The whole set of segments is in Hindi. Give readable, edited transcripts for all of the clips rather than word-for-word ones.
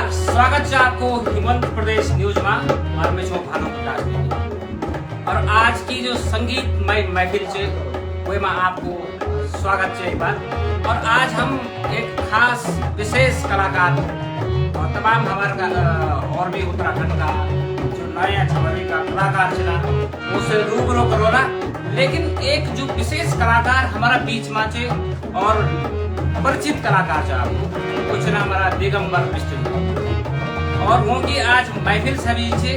स्वागत है आपको हिमंत प्रदेश न्यूज में और मैं छो भानु प्रकाश। और आज की जो संगीतमय महफिल है वो में आपको स्वागत है एक बार। और आज हम एक खास विशेष कलाकार और तमाम हमारे और भी उत्तराखंड का जो नया छवि का कलाकार चला उससे रूबरू करोना। लेकिन एक जो विशेष कलाकार हमारा बीच में है और परिचित कलाकार है आपको कुछ ना हमारा दिगंबर बिष्ट और वो की आज महफिल सभी छे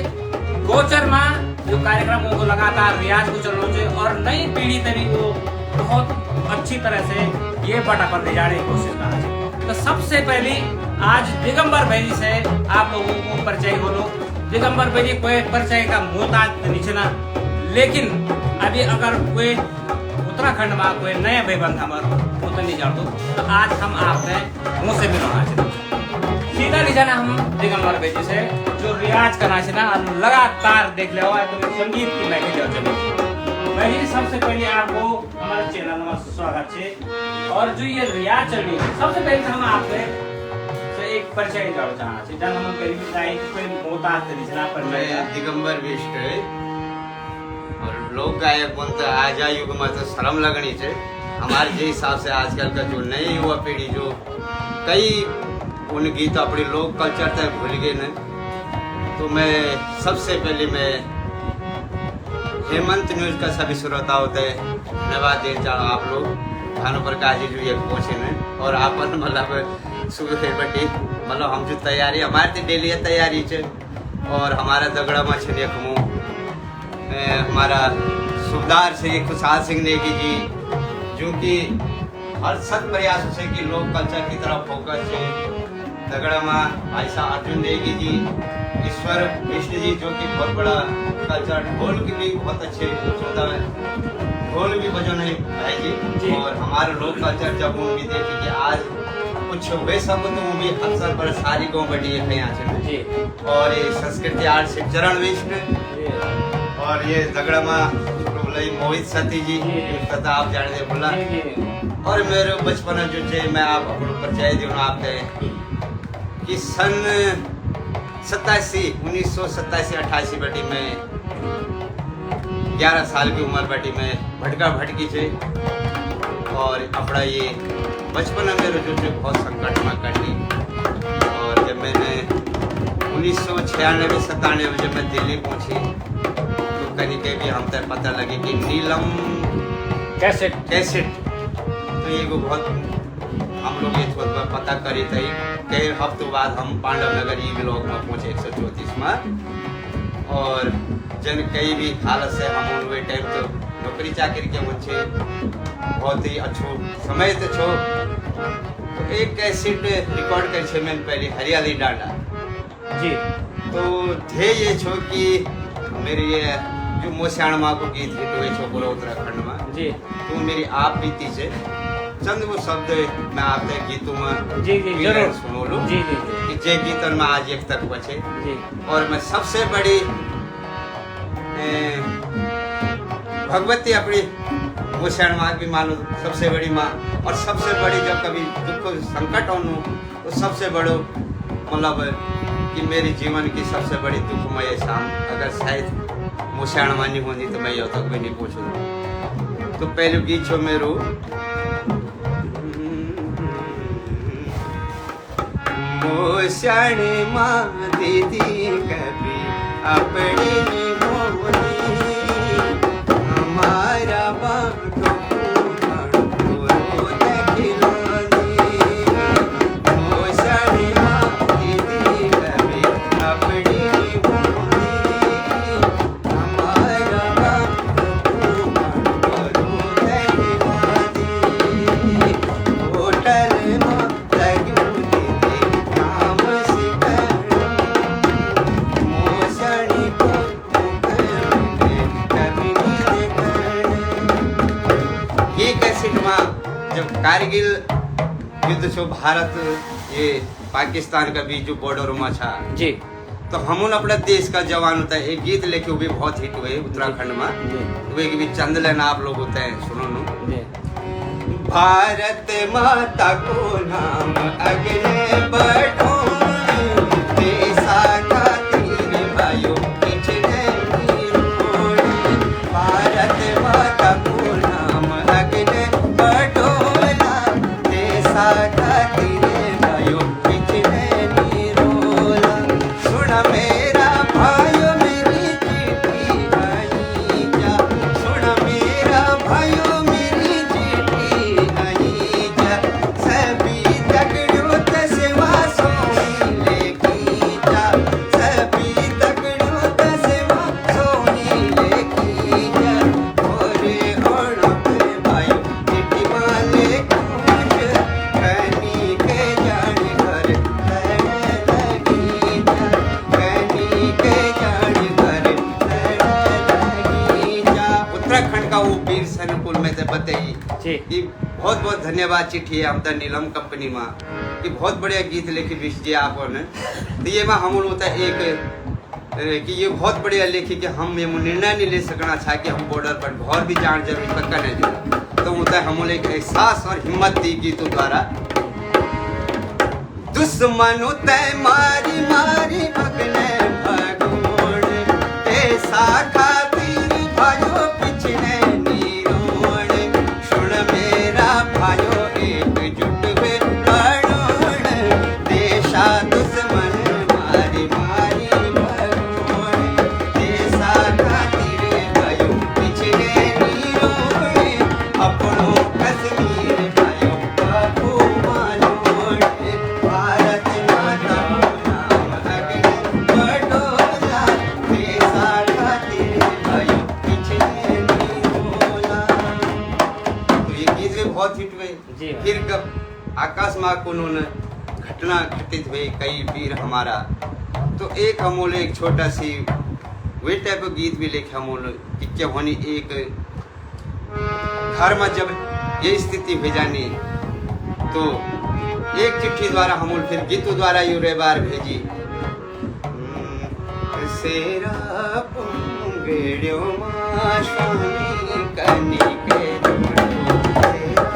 गोचर में जो कार्यक्रम को लगातार रियाज को चल रहे और नई पीढ़ी तभी को बहुत अच्छी तरह से ये बटा पर ले जाने की कोशिश कर रहे हैं। तो सबसे पहले आज दिगंबर भाई जी से आप लोगों को परिचय हो लो। दिगंबर भाई जी कोई परिचय का मोहताज नीचे ना, लेकिन अभी अगर कोई उत्तराखंड में कोई नया भाई बंद हमारा वो तो नहीं जान दो तो आज हम आपने मुँह से मिलना चाहिए सीधा नहीं जाना हम दिगंबर भाई जी से जो रियाज करना चाहिए ना लगातार देख ले तो संगीत की महफिल चली। भाई जी सबसे पहले आपको हमारे चैनल में स्वागत है। और जो ये रियाज चल रही है सबसे पहले हम आपसे एक परिचय जाना चाहना चाहिए जब हम करीब बताएं कि कोई मोहताज तरीका पर मैं दिगंबर बिष्ट है और लोक गायक बनता आज युग में तो शर्म लगनी चाहिए हमारे जे हिसाब से आजकल का जो नई युवा पीढ़ी जो कई उन गीत अपने लोक कल्चर तक भूल गए न। तो मैं सबसे पहले मैं हेमंत न्यूज का सभी श्रोताओं से धन्यवाद देना चाहूँ। आप लोग भानु प्रकाश जी जो ये पहुँचे न और आप मतलब सुबह बटी मतलब हम जो तैयारी हमारे तो डेली तैयारी है और हमारा दगड़ा में छे देखूँ हमारा सुबदार से खुशहाल सिंह नेगी जी जो कि हर सत प्रयास से कि लोक कल्चर की तरफ फोकस है। दगड़ा में भाई साहब अर्जुन नेगी जी, ईश्वर विष्णु जी जो कि बहुत बड़ा कल्चर ढोल की भी बहुत अच्छे होता है, ढोल भी बजो नहीं भाई जी। और हमारे लोक कल्चर जब वो भी देखे कि आज कुछ वे सब तो वो भी अक्सर पर सारी गाँव बड़ी है यहाँ से। और ये संस्कृति आर्ट से चरण विष्णु और ये दगड़ा में मोहित सती जी तथा आप जाने बोला। और मेरे बचपन जो है मैं आप अपने परिचय दूँ आपके कि सन 1987-88 बटी में 11 साल की उम्र बटी में भटका भटकी थे और अपना ये बचपन में मेरे जो बहुत संकट में कटी। और जब मैंने 1996-97 जब मैं दिल्ली पहुंची तो कहीं के भी हम तक पता लगे कि नीलम कैसेट तो ये को बहुत हम लोग ये थोड़ा पता करी थी। कई हफ्तों बाद हम पांडव नगर ई ब्लॉक में पहुंचे 134 में। और जन कई भी हालत से हम वे टाइम तो नौकरी चाकरी के मुझे बहुत ही अच्छो समय तो छो। तो एक कैसेट रिकॉर्ड कर छे मैंने पहले हरियाली डांडा जी। तो ध्येय ये छो कि मेरी ये जो मोस्याण माँ को गीत हिट हुए छो पूरा उत्तराखंड में जी। तो मेरी आप बीती से चंद वो शब्द मैं आपके गीतों में जी जरूर सुनो लूँ जी जी कि जे गीतन में आज एक तक बचे। जी। और मैं सबसे बड़ी भगवती अपनी मोस्याण माँ की मानो सबसे बड़ी माँ। और सबसे बड़ी जब कभी दुख संकट होनू तो सबसे बड़ो मतलब कि मेरे जीवन की सबसे बड़ी दुखमय शाम अगर शायद मोस्याण माँ नहीं होती तो मैं यह तक भी नहीं पूछूँ। तो पहले गीत छो मेरो मोस्याण माँ दीदी कभी अपनी होनी हमारा बाटो कारगिल युद्ध छो भारत ये पाकिस्तान का भी जो बॉर्डर में था जी। तो हम अपना देश का जवान होता है एक गीत लेके वो भी बहुत हिट हुए उत्तराखंड में। वे भी चंद लेना आप लोग होते हैं सुनो नो। भारत माता को नाम अगले बढ़ो देशा खातिर भाइयों पिछड़े भारत माता को नाम अगले बढ़ो मेरा भाइयों मेरी चिट्ठी आई जा सुन मेरा भाइयों मेरी चिट्ठी आई जा सभी तगड़ों तसेवा सोनी लेकी जा सभी तगड़ों तसेवा सोनी लेकी जा और भाइयों चिट्ठी वाले कुछ कनी के जान घर उत्तराखंड का वो वीर सैनिकुल में से बताई कि बहुत बहुत धन्यवाद चिट्ठी है हमदा नीलम कंपनी में कि बहुत बढ़िया गीत लेके बीच दिया आपने। तो ये में हम होता है एक कि ये बहुत बढ़िया लेखी कि हम ये निर्णय नहीं ले सकना था कि हम बॉर्डर पर घर भी जान जरूरी पक्का नहीं दिला। तो होता है हम एक एहसास और हिम्मत दी गीतों द्वारा दुश्मन तय मारी मारी भगने भगोड़ ऐसा खातिर भाइयों पिछले नीरोड़ सुन मेरा भाइयों एकजुट वे करोड़ देशा दुश्मन मारी मारी भगोड़ ऐसा खातिर भाइयों पिछले नीरोड़ अपनों कश्मीर भाइयों बाबू मानोड़ भारत माता को नाम अगले बढ़ोला देशा खातिर भाइयों पिछले नीरोला। तो ये गीत भी बहुत हिट हुए। फिर कब आकाश माँ को उन्होंने घटना घटित हुई कई वीर हमारा तो एक हमोले एक छोटा सी वे टाइप का गीत भी लिखे हमोले कि क्या होनी एक घर में जब ये स्थिति भेजानी तो एक चिट्ठी द्वारा हम फिर गीतों द्वारा यू रे बार भेजी सेरा पुंगड़ो मां स्वामी कनी के जुड़ो सेरा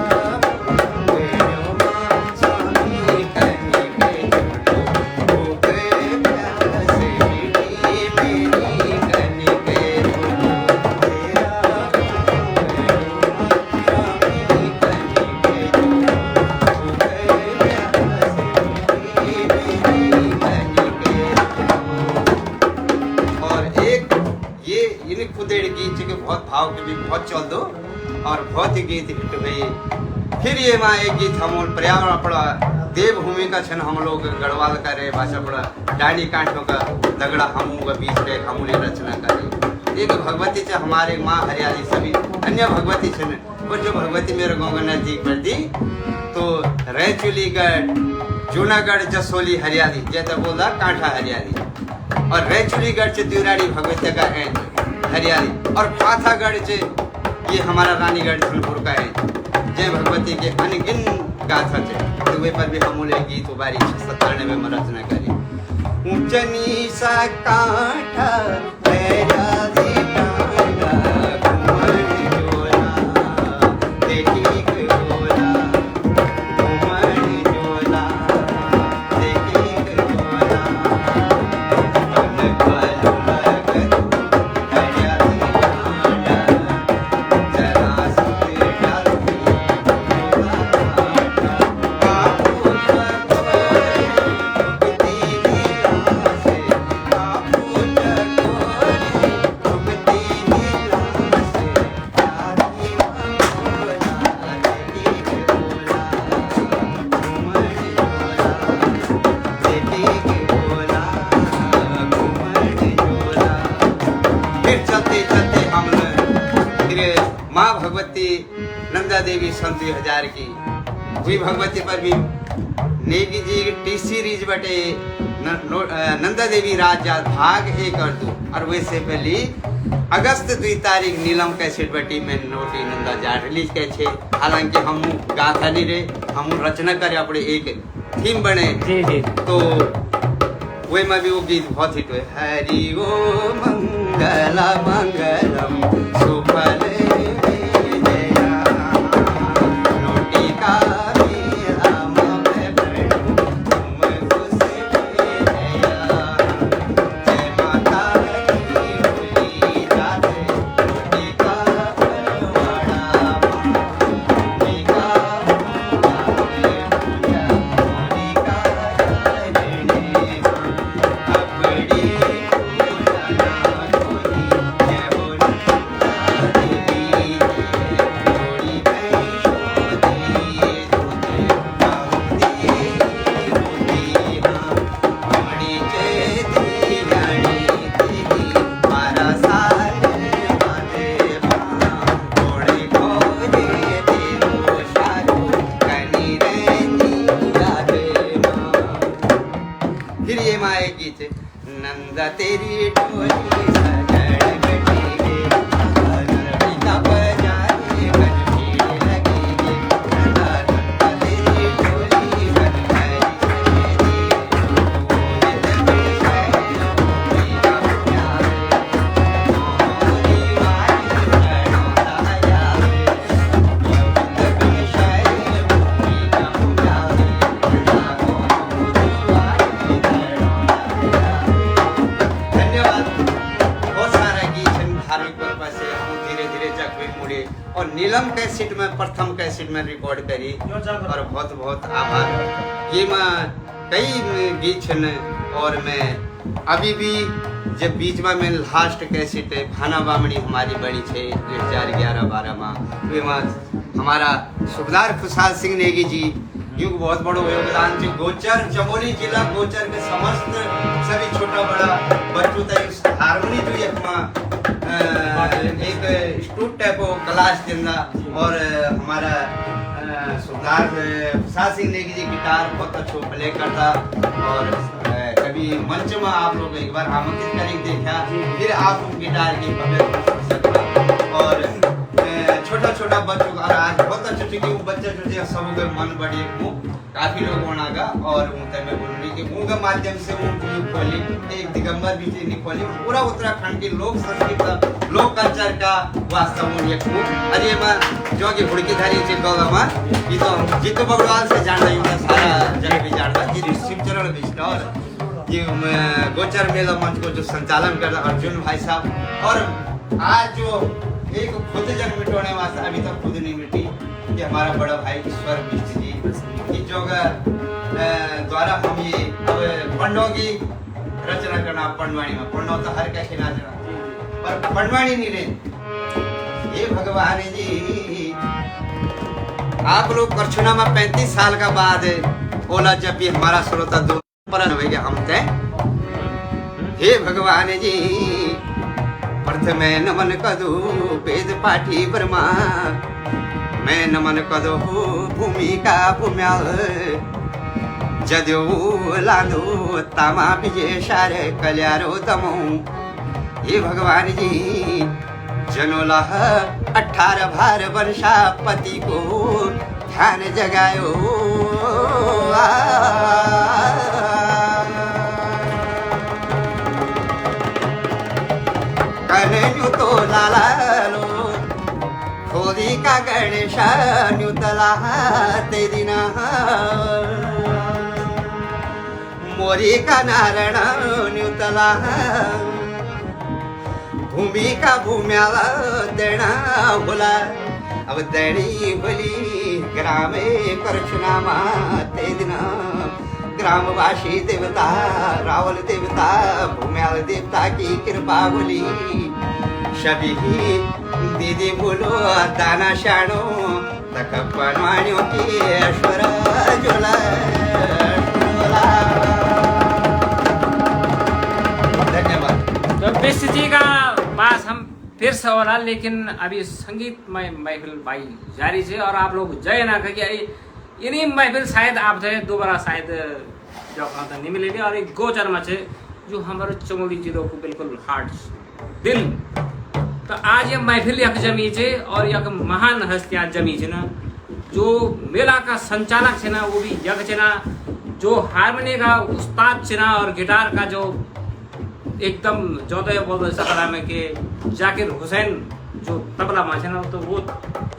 पुंगड़ो मां स्वामी कनी के जुड़ो हो गए प्यासे मेरी कनी के जुड़ो सेरा पुंगड़ो मां स्वामी कनी के जुड़ो और बहुत ही गीत हिट हुए। फिर ये माँ एक गीत हम पर्यावरण पड़ा देवभूमि का छन हम लोग गढ़वाल करे भाषा पड़ा डांडी कांठों का दगड़ा हम बीच पे हमूले रचना करे। एक भगवती च हमारे माँ हरियाली सभी अन्य भगवती छन और जो भगवती मेरे गाँव के नजदीक पड़ती तो रैचुलीगढ़ जूनागढ़ जसोली हरियाली जैसा बोला कांठा हरियाली और रैचुलीगढ़ से द्यूराड़ी भगवती का है हरियाली और पाथागढ़ से ये हमारा रानीगढ़ धुलपुर का है जय भगवती के अनगिन गाथा थे तो वे पर भी हम गीत उबारी 97 में रचना करी। ऊंच नीसा कांठा हरियाली कांठा घुमर जोला देखी गोला घुमर जोला देखी गोला माँ भगवती नंदा देवी सन 2000 की हुई भगवती पर भी नेगी जी टी सीरीज बटे नंदा देवी राज भाग 1 और 2 और वैसे पहले अगस्त 2 तारीख नीलम कैसेट बटी में नोटी नंदा जा रिलीज के छे। हालांकि हम गाथा नहीं रे हम रचना करे अपने एक थीम बने जी तो वे में भी वो गीत बहुत हिट हुए। हरि ओ मंगला मंगलम सुफल नंदा तेरी डोली सजड़ गई नंदा बजाए गंभीर लगेगी नंदा तेरी डोली और नीलम कैसेट में प्रथम कैसेट में रिकॉर्ड करी और बहुत बहुत आभार। ये मैं कई गीत छन और मैं अभी भी जब बीच में मैं लास्ट कैसेट है भाना बामणी हमारी बड़ी छे 2011-12 में वे हमारा सुबेदार खुशहाल सिंह नेगी जी युग बहुत बड़ो योगदान थे। गोचर चमोली जिला गोचर के समस्त सभी छोटा बड़ा बच्चों तक हारमोनी जो एक स्टूट टाइप क्लास देना और हमारा सुबेदार खुशहाल सिंह नेगी जी गिटार बहुत अच्छा प्ले करता और कभी मंच में आप लोग एक बार आमंत्रित करके देखा फिर आप गिटार की भव्य और छोटा छोटा बच्चों का आज बहुत अच्छा क्योंकि वो बच्चे जो सब के मन बड़ी काफी लोग होनागा और मैं बोलूँगी कि मुँह के माध्यम से वो खोली एक दिगंबर भी नहीं खोली पूरा उत्तराखंड की लोक संस्कृति लोक कल्चर का वास्तव में ये अरे मैं जो कि हुड़कीधारी चिपकाऊंगा मैं ये तो जितो बगड़वाल से जान रही हूँ सारा जगह भी जानता ये शिवचरण बिष्ट और ये गोचर मेला मंच को जो संचालन कर रहा अर्जुन भाई साहब और आज जो एक खुद जग मिटोने वास्ते अभी तक खुद नहीं मिटी कि हमारा बड़ा भाई ईश्वर बिष्ट जी की जो द्वारा हम ये अब पंडों की रचना करना पंडवाणी में पंडो तो हर कैसे नाचना पर पंडवाणी नहीं रहे ये भगवान जी आप लोग करछुना में 35 साल का बाद ओला जब भी हमारा श्रोता दो परन हो गया हम तय हे भगवान जी प्रथम नमन कदू वेद पाठी ब्रह्मा मैं नमन कदो भूमिका भूम्याल जद्यो लादो तामा विजय सारे कल्यारो तमो हे भगवान जी जनोला 18 भार वर्षा पति को ध्यान जगायो कन्हु तो लालालो खोदी का गणेश न्यूतला ते दिना मोरी का नारायण न्यूतला भूमिका भूम्याला देणा होला अब देणी भली ग्रामे करछुनामा ते दिन ग्रामवासी देवता रावल देवता भूम्याल देवता की कृपा बोली सभी दीदी बोलो दाना शाणो तक बनवाणियों की ईश्वर जोला धन्यवाद। तो बिष्ट जी का पास हम फिर से हो रहा, लेकिन अभी संगीतमय महफिल भाई जारी है और आप लोग जय ना कहिए इन्हीं महफिल शायद आप थे दोबारा शायद जो तो नहीं मिलेगी और एक गोचर में है जो हमारे चमोली जिलों को बिल्कुल हार्ट दिल। तो आज ये महफिल यक जमी है और यक महान हस्तियाँ जमी है ना, जो मेला का संचालक है ना वो भी यक है ना, जो हारमोनी का उस्ताद है ना और गिटार का जो एकदम जोदय बोल सकला में के जाकिर हुसैन जो तबला में है ना, तो वो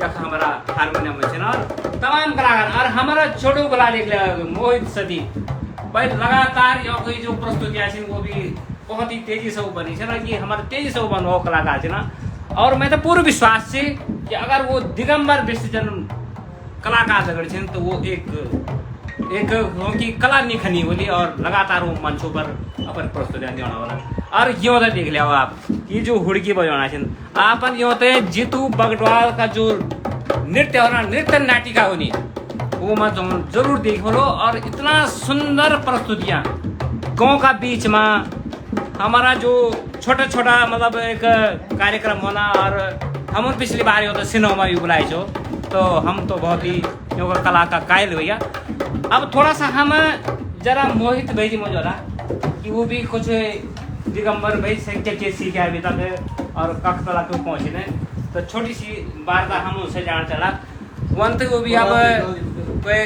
यक हमारा हारमोनियम में है ना और तमाम कलाकार और हमारा छोटू बला देख लिया मोहित सदी भाई लगातार यो कोई जो प्रस्तुतियाँ थी वो भी बहुत ही तेजी से वो बनी है ना, कि हमारे तेजी से वो बन वो कलाकार थे ना। और मैं तो पूर्ण विश्वास से कि अगर वो दिगंबर विसर्जन कलाकार झगड़े थे तो वो एक उनकी कला निखनी बोली और लगातार वो मंचों पर अपन प्रस्तुतियाँ देना वाला। और यो तो देख लिया आप ये जो हुड़की बजाना है अपन यो तो जीतू बगडवाल का जो नृत्य हो ना, नृत्य नाटिका होनी वो मैं तुम जरूर देखो लो। और इतना सुंदर प्रस्तुतियाँ गाँव का बीच में हमारा जो छोटा छोटा मतलब एक कार्यक्रम होना, और हम पिछली बार हो तो सिनेमा भी बुलाए छो, तो हम तो बहुत ही योगा कला का कायल भैया। अब थोड़ा सा हम जरा मोहित भाई जी मौजूदा कि वो भी कुछ दिगंबर भाई से क्या सीखे अभी तक और कख तला क्यों पहुँचे ने, तो छोटी सी वार्ता हम उनसे जान चला वंत वो भी अब कोई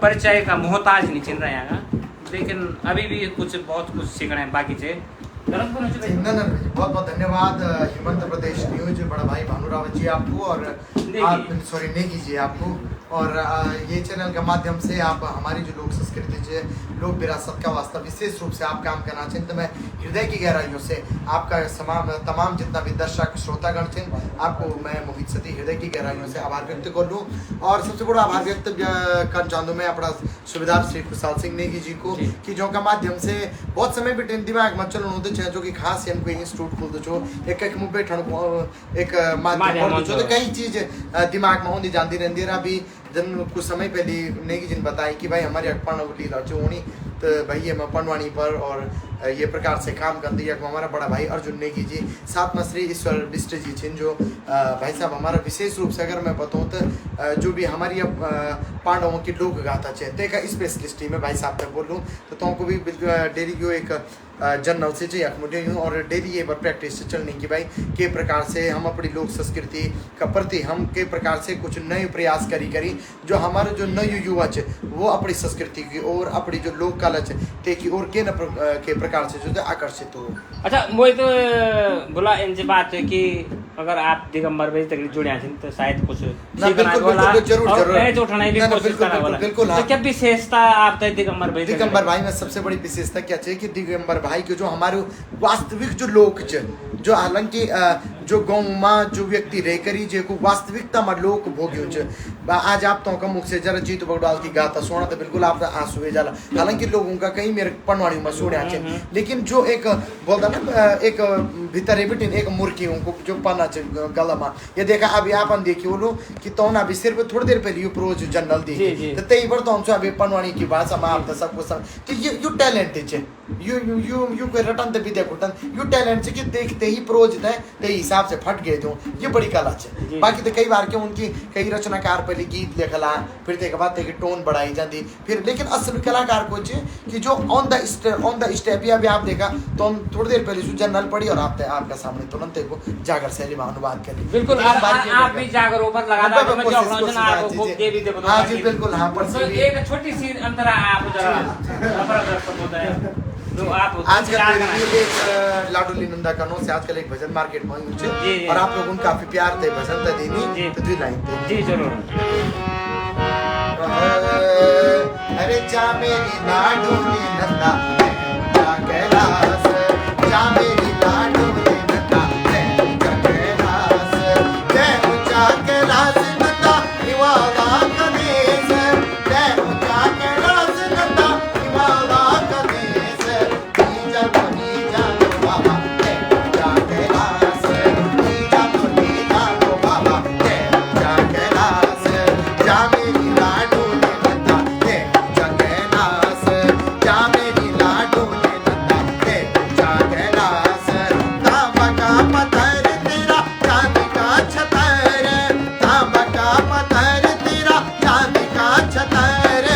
परिचय का मोहताज नहीं चिन रहे हैं, लेकिन अभी भी बहुत कुछ सीखना है बाकी से। बहुत बहुत धन्यवाद हिमंत प्रदेश न्यूज बड़ा भाई भानु रावत जी आपको और नेगी जी आपको, और ये चैनल के माध्यम से आप हमारी जो लोक संस्कृति है लोक विरासत का वास्ता विशेष रूप से आप काम करना चाहिए। तो मैं हृदय की गहराइयों से आपका तमाम जितना भी दर्शक श्रोतागण थे आपको मैं मोहित सती हृदय की गहराइयों से आभार व्यक्त कर लूँ। और सबसे बड़ा आभार व्यक्त कर चाहूँ मैं अपना सुबेदार श्री खुशहाल सिंह नेगी जी को कि जो का माध्यम से बहुत समय भी दिमाग में चलो होते चाहे जो कि खास कोई इंस्टीट्यूट खोल दो एक मुँह पे एक माध्यम तो कई चीज दिमाग में होती जाती रहती है। अभी जन कुछ समय पहले नेगी जी ने बताई कि भाई हमारे अखपण लीला जो होनी तो भाई ये पनवाणी पर और ये प्रकार से काम कर दिया। हमारा बड़ा भाई अर्जुन नेगी जी साथ में श्री ईश्वर बिष्ट जी छिन जो भाई साहब हमारा विशेष रूप से अगर मैं बताऊँ तो जो भी हमारी अब पांडवों की लोक गाथा है का स्पेशलिस्ट ही मैं भाई साहब तक बोल लूँ तो तुमको भी डेली को एक जनरल से चाहिए मुझे और डेली ये पर प्रैक्टिस चलने की भाई के प्रकार से हम अपनी लोक संस्कृति का प्रति हम के प्रकार से कुछ नए प्रयास करी जो हमारे जो नए युवा है वो अपनी संस्कृति की और अपनी जो लोक कला है ते की और के प्रकार से जो आकर्षित हो। अच्छा मुझे तो बोला इनसे बात है कि अगर आप दिगंबर भाई तक जुड़े हैं तो शायद कुछ बिल्कुल क्या विशेषता आप दिगंबर भाई में सबसे बड़ी विशेषता क्या चाहिए कि दिगंबर भाई के जो हमारे वास्तविक जो लोक जो हालांकि जो गाँव में जो व्यक्ति रह करी जो वास्तविकता में लोक भोग्यो आज आप तो मुख से जरा जीतू बगड़वाल की गाता सुना तो बिल्कुल आप आंसू हुए जाला। हालांकि लोगों का कहीं मेरे पनवाड़ी में सुने आचे, लेकिन जो एक बोलता ना एक भीतर बिटिन एक मुर्गी उनको जो पना गला में ये देखा अभी आपन देखियो लो कि तो ना अभी सिर्फ थोड़ी देर पहले यू प्रोज जनरल देखी तो तई बार तो हम अभी पनवाड़ी की भाषा में आप सब कुछ तो यू टैलेंट है यू कोई रटन तो भी देखो यू टैलेंट है कि देखते ही प्रोज थे ते हिसाब से फट गए थे ये बड़ी कला है। बाकी तो कई बार क्यों उनकी कई रचनाकार पहले गीत लिखला फिर ते बाद ते टोन बढ़ाई जाती फिर, लेकिन असल कलाकार को कि जो ऑन द स्टेप या भी आप देखा तो हम थोड़ी देर पहले जनरल पढ़ी और आपका सामने तुरंत को जागर शैली में अनुवाद करी। बिल्कुल आप भी जागर ऊपर लगा दो मैं जो अपना आप को दे भी देखो। हां जी बिल्कुल हां पर तो एक छोटी सी अंतरा आप जरा दर्शक होता है जो आप आजकल एक लाडूली नंदा कनो से आजकल एक भजन मार्केट में हुई और आप लोगों काफी प्यार थे भजन तो देनी तो दुई लाइन थे जी जरूर। अरे जा मेरी लाडूली नंदा ऊंचा कैलाश जा मेरी लाडूली नंदा ऊंचा कैलाश जय ऊंचा कैलाश नंदा निवाला कदेश जय ऊंचा कैलाश नंदा निवाला कदेश नीजा तो बाबा जय ऊंचा कैलाश नीजा तो बाबा जय ऊंचा कैलाश जा मेरी लाडूली नंदा ऊंचा कैलाश जा मेरी लाडूली नंदा ऊंचा कैलाश तांबा का पत्थर तेरा चांदी का छतर तांबा का पत्थर तेरा चांदी का छतर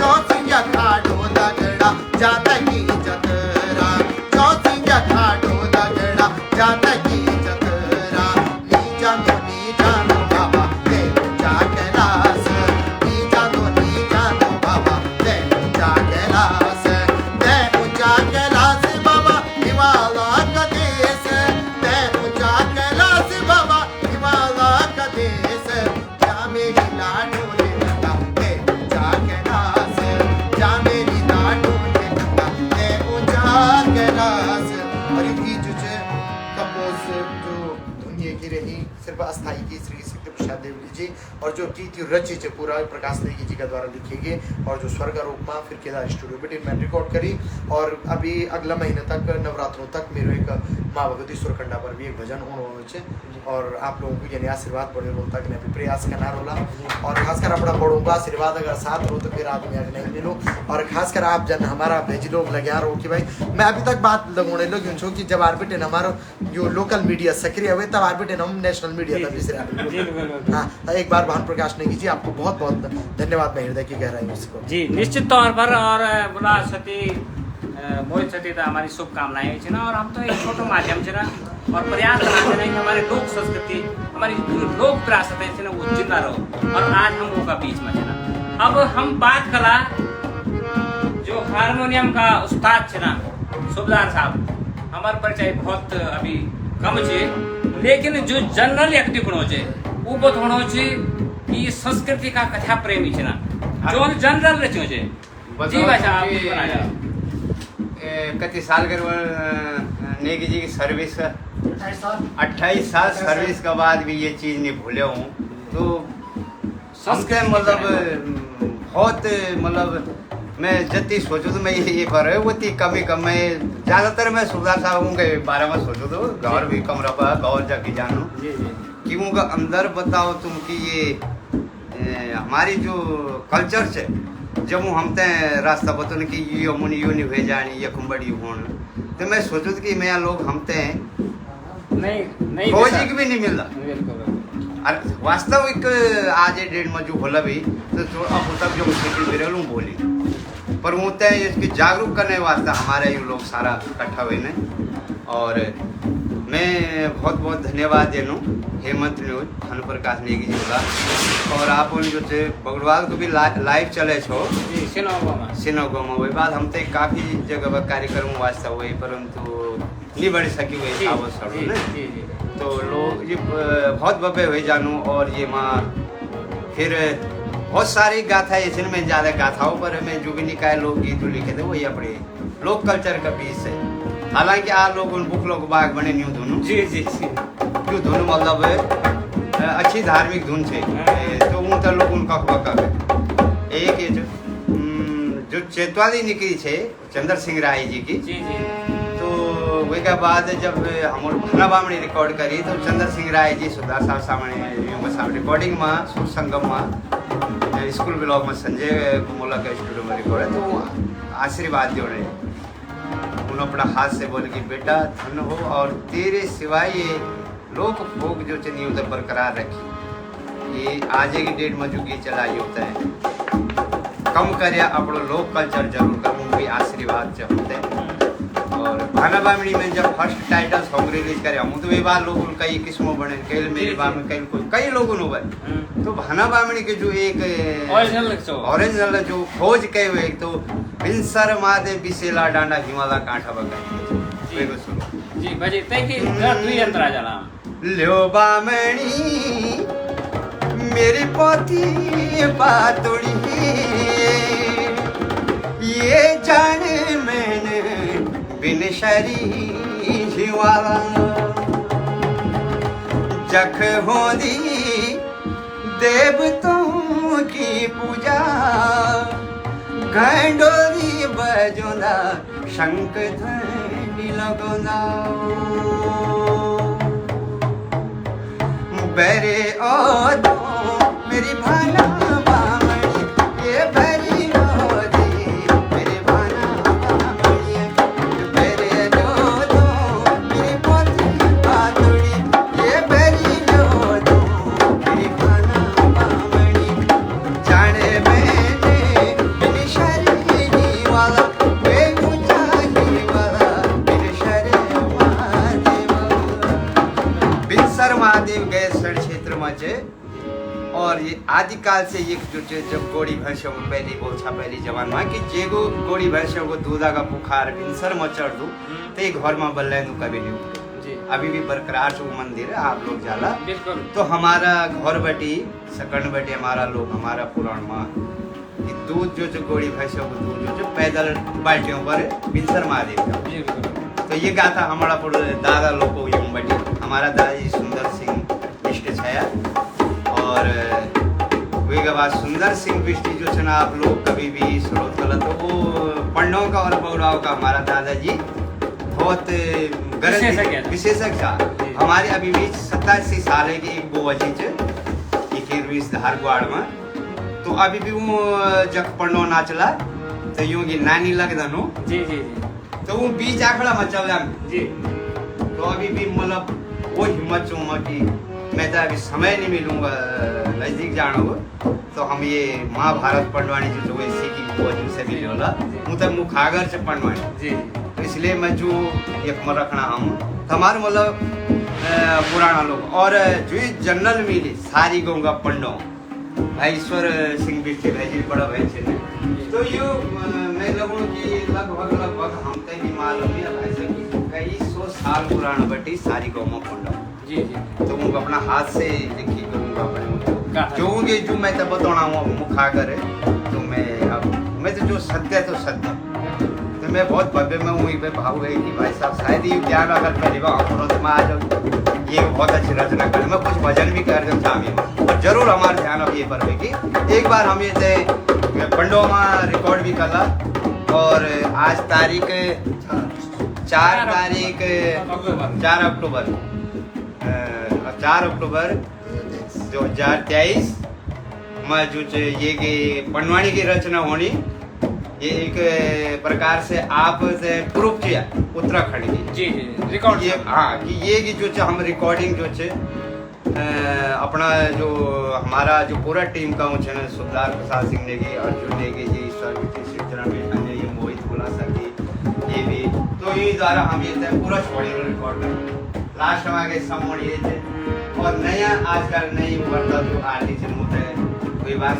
चौसिया खाड़ो दगड़ा जाता की चतरा चौसिया खाड़ो दगड़ा जाता की चतरा नीचा नो बाबा ते ऊंचा कैलाश नीचा नो बाबा ते ऊंचा कैलाश ते ऊंचा कैलाश बाबा हिमाला का देश ते ऊंचा कैलाश बाबा हिमाला का देश जा मेरी लाडूली नंदा ते ऊंचा कैलाश जा मेरी लाडूली नंदा ते ऊंचा कैलाश। और ये गीत जो है कंपोज जो दुनिया की रही सिर्फ अस्थाई की श्री सिद्ध प्रसाद देवली जी और जो गीत रचित है पूरा प्रकाश नेगी जी का द्वारा लिखे गए और जो स्वर्गारोप में फिर केदार स्टूडियो बिटिन में रिकॉर्ड करी और अभी अगला महीने तक नवरात्रों तक मेरे एक माँ भगवती सुरकंडा पर भी एक भजन होने और आप लोगों को यानी आशीर्वाद पड़े रो तक ने भी प्रयास करना रोला और खासकर अपना बड़ों का आशीर्वाद अगर साथ रो तो फिर आदमी आगे नहीं मिलो और खासकर आप जन हमारा भेजी लोग लगे रहो कि भाई मैं अभी तक बात लगोने लोग यूँ कि जब आरबिटेन हमारा जो लोकल मीडिया सक्रिय हुए तब आरबिटेन हम नेशनल मीडिया तक बिसरे। हाँ एक बार भानु प्रकाश नेगी जी आपको बहुत बहुत धन्यवाद मैं हृदय की गहराई से जी निश्चित तौर पर और बोला सती मोहित सती तो हमारी शुभकामनाएं है ना और हम तो एक छोटो माध्यम से ना और प्रयास करना है कि हमारे लोक संस्कृति हमारी जो लोक विरासत है ना वो जिंदा रहो और आज हम वो का बीच में है ना। अब हम बात करा जो हारमोनियम का उस्ताद है ना सुबदार साहब हमारे परिचय बहुत अभी कम छे लेकिन जो जनरल व्यक्ति बनो छे वो बहुत होनो छे कि संस्कृति का कथा प्रेमी छे ना जो जनरल रचो छे जी भाषा आप बनाया कति साल कर नेगी जी की सर्विस 28 साल सर्विस के बाद भी ये चीज़ नहीं भूले हूँ तो सबके मतलब बहुत मतलब मैं जितनी सोचूँ तो मैं ये पर है वो इतनी कमी कम मैं ज़्यादातर मैं सुबदार साहब के बारे में सोचूँ तो गौर भी कम रहा गौर जाके जानूँ कि उनका अंदर बताओ तुम कि ये हमारी जो कल्चर से जब वो हम ते रास्ता बतौन कि यो मुनि यो नहीं हुए जानी ये कुंबड़ी होन तो मैं सोचूँ कि मैं लोग हम ते नहीं खोजी भी नहीं मिल रहा वास्तविक आज डेट में जो होला भी तो अब तक जो मुझे बिरलूँ बोली पर वो तय इसकी जागरूक करने वास्ते हमारे ये लोग सारा इकट्ठा हुए ने और मैं बहुत बहुत धन्यवाद देनू हेमंत न्यूज भानु प्रकाश नेगी जी बोला और आप जो थे बगड़वाल को भी लाइव चले छो सिनोगो में वही बात हम तो काफ़ी जगह पर कार्यक्रम वास्ते हुए परंतु नहीं बढ़ सकी हुई आवश्यक तो लोग ये बहुत भव्य हुए जानू और ये माँ फिर बहुत सारी गाथा इसमें ज़्यादा गाथाओं पर हमें जो भी निकाय लोकगीत जो लिखे थे वही अपने लोक कल्चर का पीस है हालांकि आप लोग उन बुक लोग बाग बने न्यू धुन जी क्यों धुन मतलब अच्छी धार्मिक धुन से तो तो लोग उनका हुआ कहे एक ये जो चेतवाली निकली छे चंद्र सिंह राय जी की जी जी तो वे के बाद जब हम भाना बामणी रिकॉर्ड करी तो चंद्र सिंह राय जी सुधार साहब सामने रिकॉर्डिंग में सुर संगम में स्कूल ब्लॉग में संजय मोला के स्टूडियो में रिकॉर्ड है तो आशीर्वाद दे रहे उन्होंने अपना हाथ से बोले कि बेटा धन हो और तेरे सिवाय ये लोक भोग जो नी उधर बरकरार रखी ये आज की डेट में जो गीत चलाई होता है कम कर अपनो लोक कल्चर जरूर करूँ भी आशीर्वाद चाहते हैं और भाना बामणी में जब फर्स्ट टाइटल सॉन्ग रिलीज करे हम तो वे बार लोग कई किस्मों बने कई मेरी बात में कई लोगों ने बने तो भाना बामणी के जो एक ओरिजिनल जो खोज कहे हुए तो बिनसर मादे बिसेला डांडा हिमाला कांठा बगा वे सुनो जी बजे तय की दुई अंतरा जाला लो बामणी मेरी पोती पातोड़ी ये जाने मैंने बिन शरी जीवाला जख होदी देवतों की पूजा घंडोरी बजोना शंख ध्वनि लगोना बेरे ओ दो मेरी भाना बामणी ये बेरी मोदी मेरी भाना बामणी बेरे दो मेरी पोती पातोड़ी ये बेरी दो मेरी भाना बामणी जाने मैंने बिन शरीरी वाला वे ऊंचा ही वाला बिन शरीर बिनसर महादेव गए क्षेत्र में और ये आदिकाल से ये जो जब गोड़ी भैंसों को पहली जवान में कि जेगो गोड़ी भैंसों को दूधा का बुखार बिनसर में चढ़ दू तो ये घर में बल्ले कभी नहीं उठे अभी भी बरकरार जो मंदिर है आप लोग जाला तो हमारा घर बटी सकंड बटी हमारा लोग हमारा पुराण में दूध जो गोड़ी भैंसों को दूध जो पैदल बाल्टियों पर बिनसर महादेव का तो ये गाथा हमारा दादा लोग को यूं बटी हमारा दादाजी सुंदर सिंह इष्ट छाया और वे के बाद सुंदर सिंह बिष्टी जो है ना आप लोग कभी भी स्रोत गलत हो वो पंडों का और बौड़ाओं का हमारा दादाजी बहुत विशेषज्ञ था हमारे अभी भी 87 साल है कि एक बोवजी इस धारगुआड़ में तो अभी भी वो जब पंडो नाचला तो यूं की नानी लग दनो जी जी जी तो वो बीच आखड़ा मचल जी तो अभी भी मतलब वो हिम्मत चूँगा कि मैं तो अभी समय नहीं मिलूंगा नजदीक जाना तो हम ये महाभारत पंडवानी जो सीखी वो से भी लोला हूँ तो मुखागर से पंडवानी जी तो इसलिए मैं जो एक में रखना हम हमारे मतलब पुराना लोग और जो जनरल मिली सारी गंगा पंडो भाई ईश्वर सिंह बिस्टी भाई जी बड़ा भाई से तो यो मैं लगूँ कि लगभग हम तक ही मालूम है भाई से कई 100 साल पुराना बटी सारी गौमा पंडो जी जी तो मुझे अपना हाथ से लिखी करूँगा अपने जो मैं तब बताना हूँ मुखागर है तो मैं तो जो सत्य तो सत्य तो मैं बहुत भव्य में हूँ पे भाव गई कि भाई साहब शायद ये ज्ञान अगर पहली बार तो मैं आज ये बहुत अच्छी रचना करें मैं कुछ भजन भी कर दूँ शामी में और जरूर हमारा ध्यान अब ये पर कि एक बार हम ये पंडो में रिकॉर्ड भी करा और आज तारीख 4 अक्टूबर 2023 में जो ये पंडवानी की रचना होनी ये एक प्रकार से आप से प्रूफ किया उत्तराखंड की जी जी रिकॉर्ड ये हाँ कि ये की जो हम रिकॉर्डिंग जो अपना जो हमारा जो पूरा टीम का वो चैनल सुधार प्रसाद सिंह नेगी अर्जुन नेगी जी ये मोहित खुलासा की ये भी तो ये द्वारा हम ये पूरा रिकॉर्ड कर लास्ट में आगे समोड़ ये थे और नया आजकल नई उभरता जो आर्टिस्ट होता है कोई बात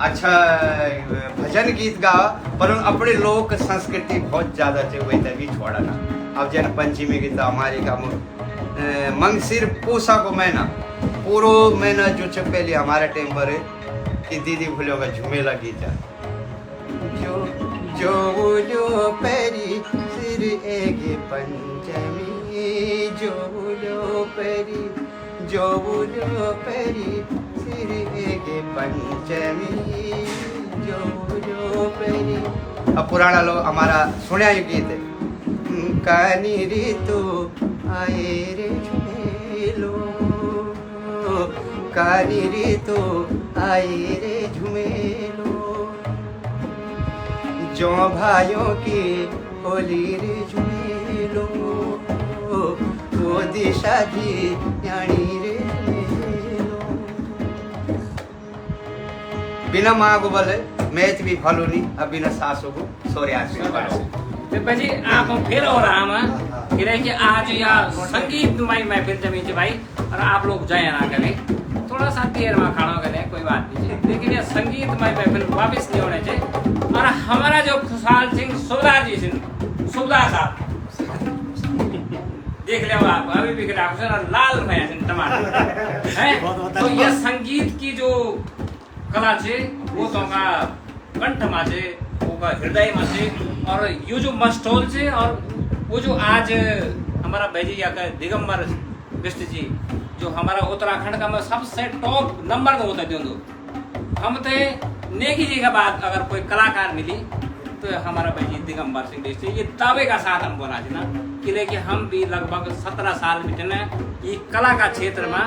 अच्छा भजन गीत गा पर अपने लोक संस्कृति बहुत ज्यादा हुई तभी छोड़ा ना अब जन पंचमी गीत हमारे का मंगसिर पूसा को महीना पूरा महीना जो पहले हमारे टाइम पर कि दीदी भूलो का झूमेला गीत जो पेरी सिर एक पंचमी जो पेरी सिर रे गे पंचमी जो जो प्रेमी। अब पुराना लोग हमारा सुना ये गीत है। कानी ऋतु आए रे झुमेलो, कानी ऋतु आए रे झुमेलो, जो भाइयों की होली रे झुमेलो, वो दिशा भी यानी रे झुमेलो। बिना माँ को बोले मैच भी फलो नहीं, अब बिना सासों को सोरिया तो भाई आप फिर और हम कि आज यहाँ संगीतमय महफिल जमी थी भाई, और आप लोग जाए ना करें, थोड़ा सा देर में खाना करें कोई बात नहीं, लेकिन ये संगीतमय महफिल वापस नहीं होने चाहिए। और हमारा जो खुशहाल सिंह सुबदार जी सिंह सुबदार साहब देख ले आप अभी भी लाल भैया सिंह टमाटर है। तो ये संगीत की जो कला छे वो तो का कंठ में छे, वो का हृदय में छे, और ये जो मस्टोल छे, और वो जो आज हमारा भाई या दिगंबर बिष्ट जी जो हमारा उत्तराखंड का सबसे टॉप नंबर का होता है, हम थे नेगी जी के बाद अगर कोई कलाकार मिली तो हमारा भाई जी दिगंबर सिंह बिष्ट ये दावे का साथ हम बोला ना कि लेकिन हम भी लगभग 17 साल बिटने ये कला का क्षेत्र में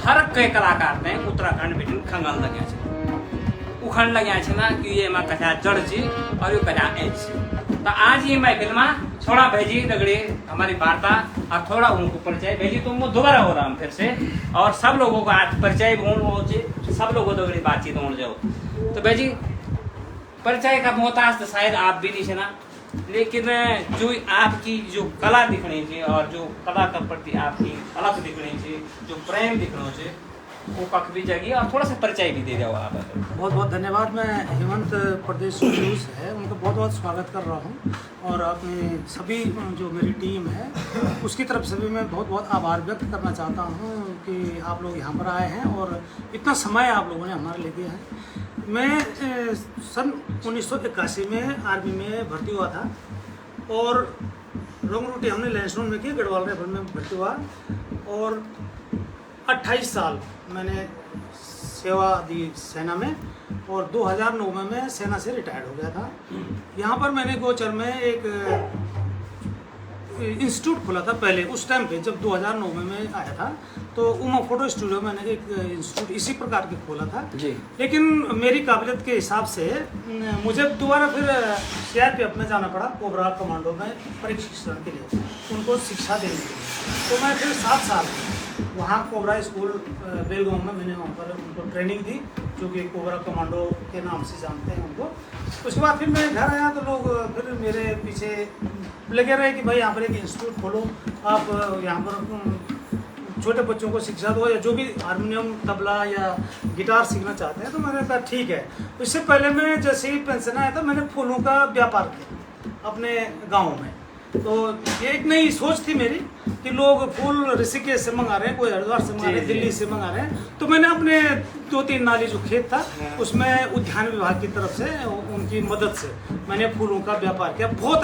हर कई कलाकार ने उत्तराखंड बिटन खंगल लगे छे, उखड़ लगे छे ना कि ये में कथा जड़ छी और ये कथा एच। तो आज ये महफिल में थोड़ा भेजी दगड़े हमारी वार्ता और थोड़ा उनको परिचय भेजी, तो वो दोबारा हो रहा हम फिर से, और सब लोगों को आज परिचय हो सब लोगों दगड़े बातचीत हो जाओ। तो भेजी परिचय का मोहताज तो शायद आप भी नहीं ना, लेकिन जो आपकी जो कला दिखनी चाहिए और जो कला के प्रति आपकी अलग दिखनी चाहिए, जो प्रेम दिखना चाहिए, वो कख भी जाएगी, और थोड़ा सा परिचय भी दे जाओ आप। बहुत बहुत धन्यवाद। मैं हेमंत प्रदेश न्यूज़ है उनका बहुत बहुत स्वागत कर रहा हूँ, और अपने सभी जो मेरी टीम है उसकी तरफ से भी मैं बहुत बहुत आभार व्यक्त करना चाहता हूँ कि आप लोग यहाँ पर आए हैं और इतना समय आप लोगों ने हमारे लिए दिया है। मैं सन 1981 में आर्मी में भर्ती हुआ था, और रंग रोटी हमने लैंसडोन में की, गढ़वाल राइफल में भर्ती हुआ, और 28 साल मैंने सेवा दी सेना में, और 2009 में मैं सेना से रिटायर्ड हो गया था। यहाँ पर मैंने गोचर में एक इंस्टीट्यूट खोला था पहले, उस टाइम पे जब 2009 में मैं आया था, तो उमा फोटो स्टूडियो मैंने एक इंस्टीट्यूट इसी प्रकार के खोला था जी। लेकिन मेरी काबिलियत के हिसाब से मुझे दोबारा फिर CRPF में जाना पड़ा, कोबरा कमांडो में प्रशिक्षण के लिए, उनको शिक्षा देने के लिए। तो मैं फिर 7 साल वहाँ कोबरा स्कूल बेलगांव में मैंने वहाँ पर उनको ट्रेनिंग दी, जो कि कोबरा कमांडो के नाम से जानते हैं उनको। उसके बाद फिर मैं घर आया तो लोग फिर मेरे पीछे लगे रहे कि भाई यहाँ पर एक इंस्टीट्यूट खोलो, आप यहाँ पर छोटे बच्चों को शिक्षा दो, या जो भी हारमोनियम तबला या गिटार सीखना चाहते हैं। तो मैंने कहा ठीक है। इससे पहले मैं जैसे ही पेंशन आया था मैंने फूलों का व्यापार किया अपने गाँव में। तो ये एक नई सोच थी मेरी कि लोग फूल ऋषिकेश से मंगा रहे हैं, कोई हरिद्वार से मंगा रहे हैं, दिल्ली से मंगा रहे हैं। तो मैंने अपने 2-3 नाली जो खेत था उसमें उद्यान विभाग की तरफ से उनकी मदद से मैंने फूलों का व्यापार किया। बहुत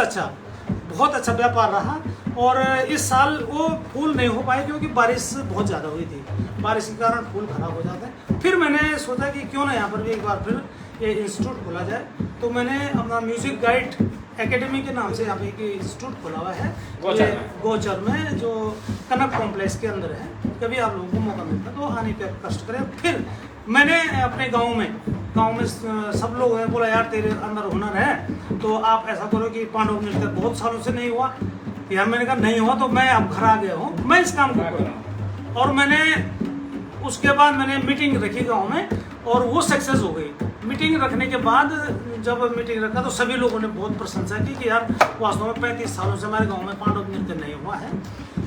अच्छा व्यापार रहा। और इस साल वो फूल नहीं हो पाए क्योंकि बारिश बहुत ज़्यादा हुई थी, बारिश के कारण फूल खराब हो जाते हैं। फिर मैंने सोचा कि क्यों ना यहाँ पर भी एक बार फिर ये इंस्टीट्यूट खोला जाए। तो मैंने अपना म्यूजिक गाइड एकेडमी के नाम से यहाँ पे एक इंस्टीट्यूट खोला हुआ है गोचर में, जो कनक कॉम्प्लेक्स के अंदर है। कभी आप लोगों को मौका मिलता तो आने का कष्ट करें। फिर मैंने अपने गांव में सब लोग हैं बोला यार तेरे अंदर हुनर है तो आप ऐसा करो कि पांडव नृत्य बहुत सालों से नहीं हुआ यार। मैंने कहा नहीं हुआ तो मैं अब घर आ गया हूँ, मैं इस काम को करूँ। और मैंने उसके बाद मैंने मीटिंग रखी गाँव में और वो सक्सेस हो गई। मीटिंग रखने के बाद जब मीटिंग रखा तो सभी लोगों ने बहुत प्रशंसा की कि यार वास्तव में 35 सालों से हमारे गांव में पांडव नृत्य नहीं हुआ है।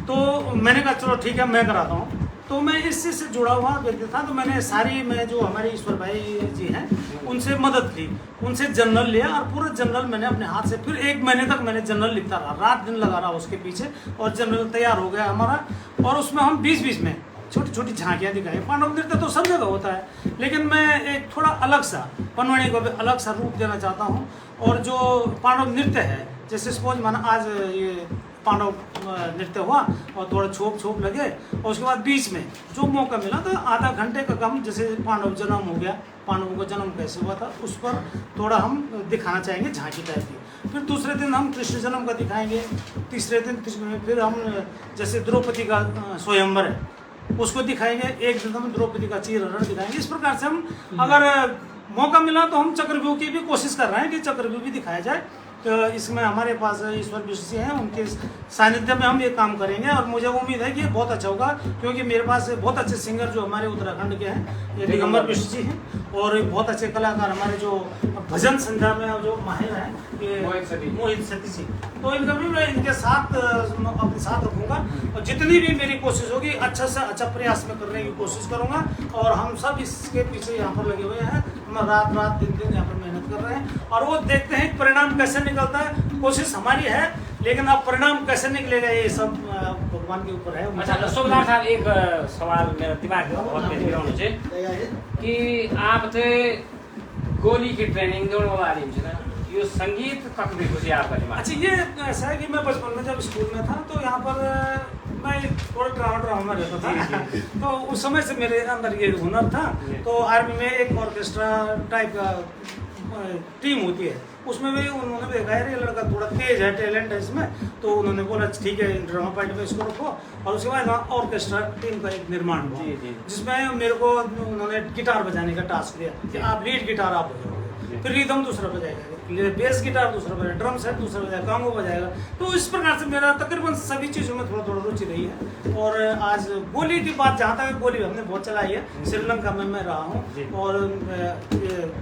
तो मैंने कहा चलो ठीक है मैं कराता हूँ। तो मैं इस चीज़ से जुड़ा हुआ व्यक्ति था। तो मैंने मैं जो हमारे ईश्वर भाई जी हैं उनसे मदद ली, उनसे जर्नल लिया और पूरा जर्नल मैंने अपने हाथ से फिर 1 महीने तक मैंने जर्नल लिखता रहा, रात दिन लगा रहा उसके पीछे, और जर्नल तैयार हो गया हमारा। और उसमें हम 20-20 में छोटी छोटी झांकियाँ दिखाई। पांडव नृत्य तो सब जगह होता है, लेकिन मैं एक थोड़ा अलग सा पनवाणी को भी अलग सा रूप देना चाहता हूँ। और जो पांडव नृत्य है, जैसे सपोज माना आज ये पांडव नृत्य हुआ और थोड़ा छोप लगे, और उसके बाद बीच में जो मौका मिला तो आधा घंटे का कम, जैसे पांडव जन्म हो गया, पांडवों का जन्म कैसे हुआ था उस पर थोड़ा हम दिखाना चाहेंगे झांकी टाइप की। फिर दूसरे दिन हम कृष्ण जन्म का दिखाएंगे, तीसरे दिन फिर हम जैसे द्रौपदी का स्वयंवर है उसको दिखाएंगे, एक दिन हम द्रौपदी का चीरहरण दिखाएंगे। इस प्रकार से हम अगर मौका मिला तो हम चक्रव्यूह की भी कोशिश कर रहे हैं कि चक्रव्यूह भी दिखाया जाए। तो इसमें हमारे पास ईश्वर विश्व हैं, उनके सानिध्य में हम ये काम करेंगे और मुझे उम्मीद है कि ये बहुत अच्छा होगा, क्योंकि मेरे पास बहुत अच्छे सिंगर जो हमारे उत्तराखंड के हैं, ये दिगंबर विश्व जी हैं, और बहुत अच्छे कलाकार हमारे जो भजन संध्या में जो माहिर हैं, ये मोहित सती जी। तो इनका भी मैं इनके साथ अपने साथ रखूँगा और जितनी भी मेरी कोशिश होगी अच्छा से अच्छा प्रयास में करने की कोशिश करूँगा। और हम सब इसके पीछे यहाँ पर लगे हुए हैं, हम रात दिन यहाँ पर मेहनत कर रहे हैं और वो देखते हैं परिणाम कैसे निकलता है। कोशिश हमारी है, लेकिन अब परिणाम कैसे निकलेगा ये सब भगवान के ऊपर है। अच्छा सुबेदार साहब, एक सवाल मेरा दिमाग में बहुत तेज है कि आप थे गोली की ट्रेनिंग दोनों वाली ना, ये संगीत तक भी खुशी आपका दिमाग। अच्छा, ये ऐसा है कि मैं बचपन में जब स्कूल में था तो यहाँ पर मैं थोड़ा ड्रामा में रहता था तो उस समय से मेरे अंदर ये हुनर था। तो आर्मी में एक ऑर्केस्ट्रा टाइप का टीम होती है, उसमें भी उन्होंने देखा है ये लड़का थोड़ा तेज है, टैलेंट है इसमें, तो उन्होंने बोला ठीक है ड्रामा पार्टी में इसको रखो। और उसके बाद ऑर्केस्ट्रा टीम का एक निर्माण हुआ जिसमें मेरे को उन्होंने गिटार बजाने का टास्क दिया कि आप लीड गिटार आप बजाओगे, फिर रिदम दूसरा बजाएगा, बेस गिटार दूसरा बजाएगा, ड्रम सेट दूसरा बजाएगा, कांगो बजाएगा। तो इस प्रकार से मेरा तकरीबन सभी चीज़ों में थोड़ा रुचि रही है। और आज गोली की बात, जहाँ तक गोली हमने बहुत चलाई है, श्रीलंका में मैं रहा हूँ और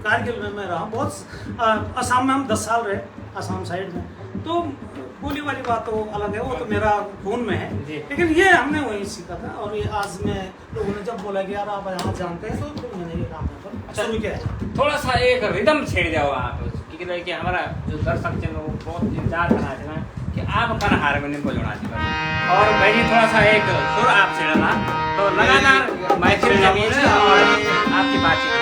कारगिल में मैं रहा हूँ, बहुत असम में हम 10 साल रहे, असम साइड में। तो गोली वाली बात तो अलग है, वो तो मेरा खून में है, लेकिन ये हमने वहीं सीखा था। और ये आज में लोगों ने जब बोला कि यार आप यहाँ जानते हैं, तो फिर मैंने ये काम शुरू किया है। थोड़ा सा एक रिदम छेड़ जाओ आप, क्योंकि हमारा जो दर्शक थे वो बहुत इंतजार कर रहे थे ना कि आप कन हारमोनियम को जोड़ा थी, और भाई थोड़ा सा एक सुर आप छेड़ना तो लगातार मैथिली जमीन और आपकी बातचीत।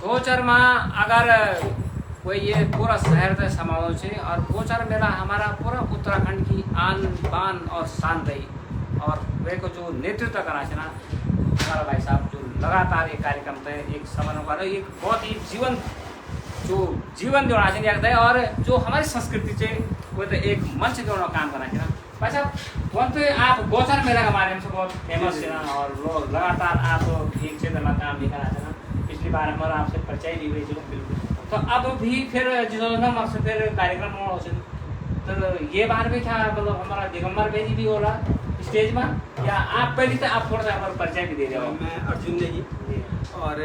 गोचर में अगर कोई ये पूरा शहर से समावेश है और गोचर मेला हमारा पूरा उत्तराखंड की आन बान और शान रही। और वे को जो नेतृत्व करा है ना हमारा भाई साहब, जो लगातार ये कार्यक्रम पे एक समन्वय कर एक बहुत ही जीवन जोड़ा है और जो हमारी संस्कृति से वो तो एक मंच जोड़ना काम करना है ना भाई साहब। तो आप गोचर मेला के माध्यम से बहुत फेमस है ना और लोग लगातार आप एक क्षेत्र में काम भी करा है ना। पिछली बार हमारा आपसे परिचय भी हुई थी, तो अब भी फिर जिस फिर कार्यक्रम हो तो ये बार भी था, मतलब हमारा दिगंबर बेदी भी होला स्टेज में, या आप पहले से आप थोड़ा सा हमारा परिचय भी दे रहे हो? मैं अर्जुन नेगी और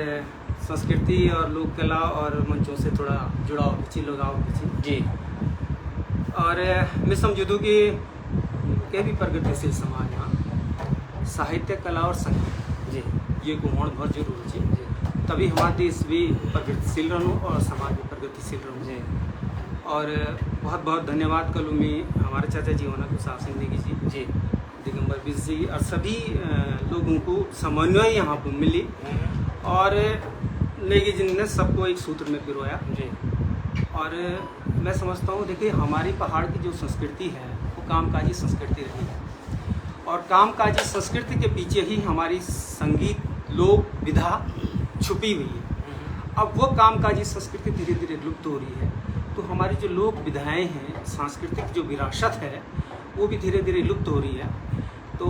संस्कृति और लोक कला और मंचों से थोड़ा जुड़ाव किसी लगाव किसी जी। और मैं समझूँ कि के भी प्रगतिशील समाज में साहित्य कला और संगीत जी ये को होना बहुत जरूरी है, तभी हमारा देश भी प्रगतिशील रहूँ और समाज भी प्रगतिशील रहूँ। जी। और बहुत बहुत धन्यवाद करूँ मैं हमारे चाचा जी होना कुशाल सिंह नेगी जी, जी। दिगंबर बिस जी और सभी लोगों को समन्वय यहाँ पर मिली और नेगी जी ने सबको एक सूत्र में पिरोया। जी। और मैं समझता हूँ, देखिए हमारी पहाड़ की जो संस्कृति है वो कामकाजी संस्कृति रही है और कामकाजी संस्कृति के पीछे ही हमारी संगीत लोक विधा छुपी हुई है। अब वो कामकाजी संस्कृति धीरे धीरे लुप्त हो रही है, तो हमारी जो लोक विधाएँ हैं, सांस्कृतिक जो विरासत है वो भी धीरे धीरे लुप्त हो रही है। तो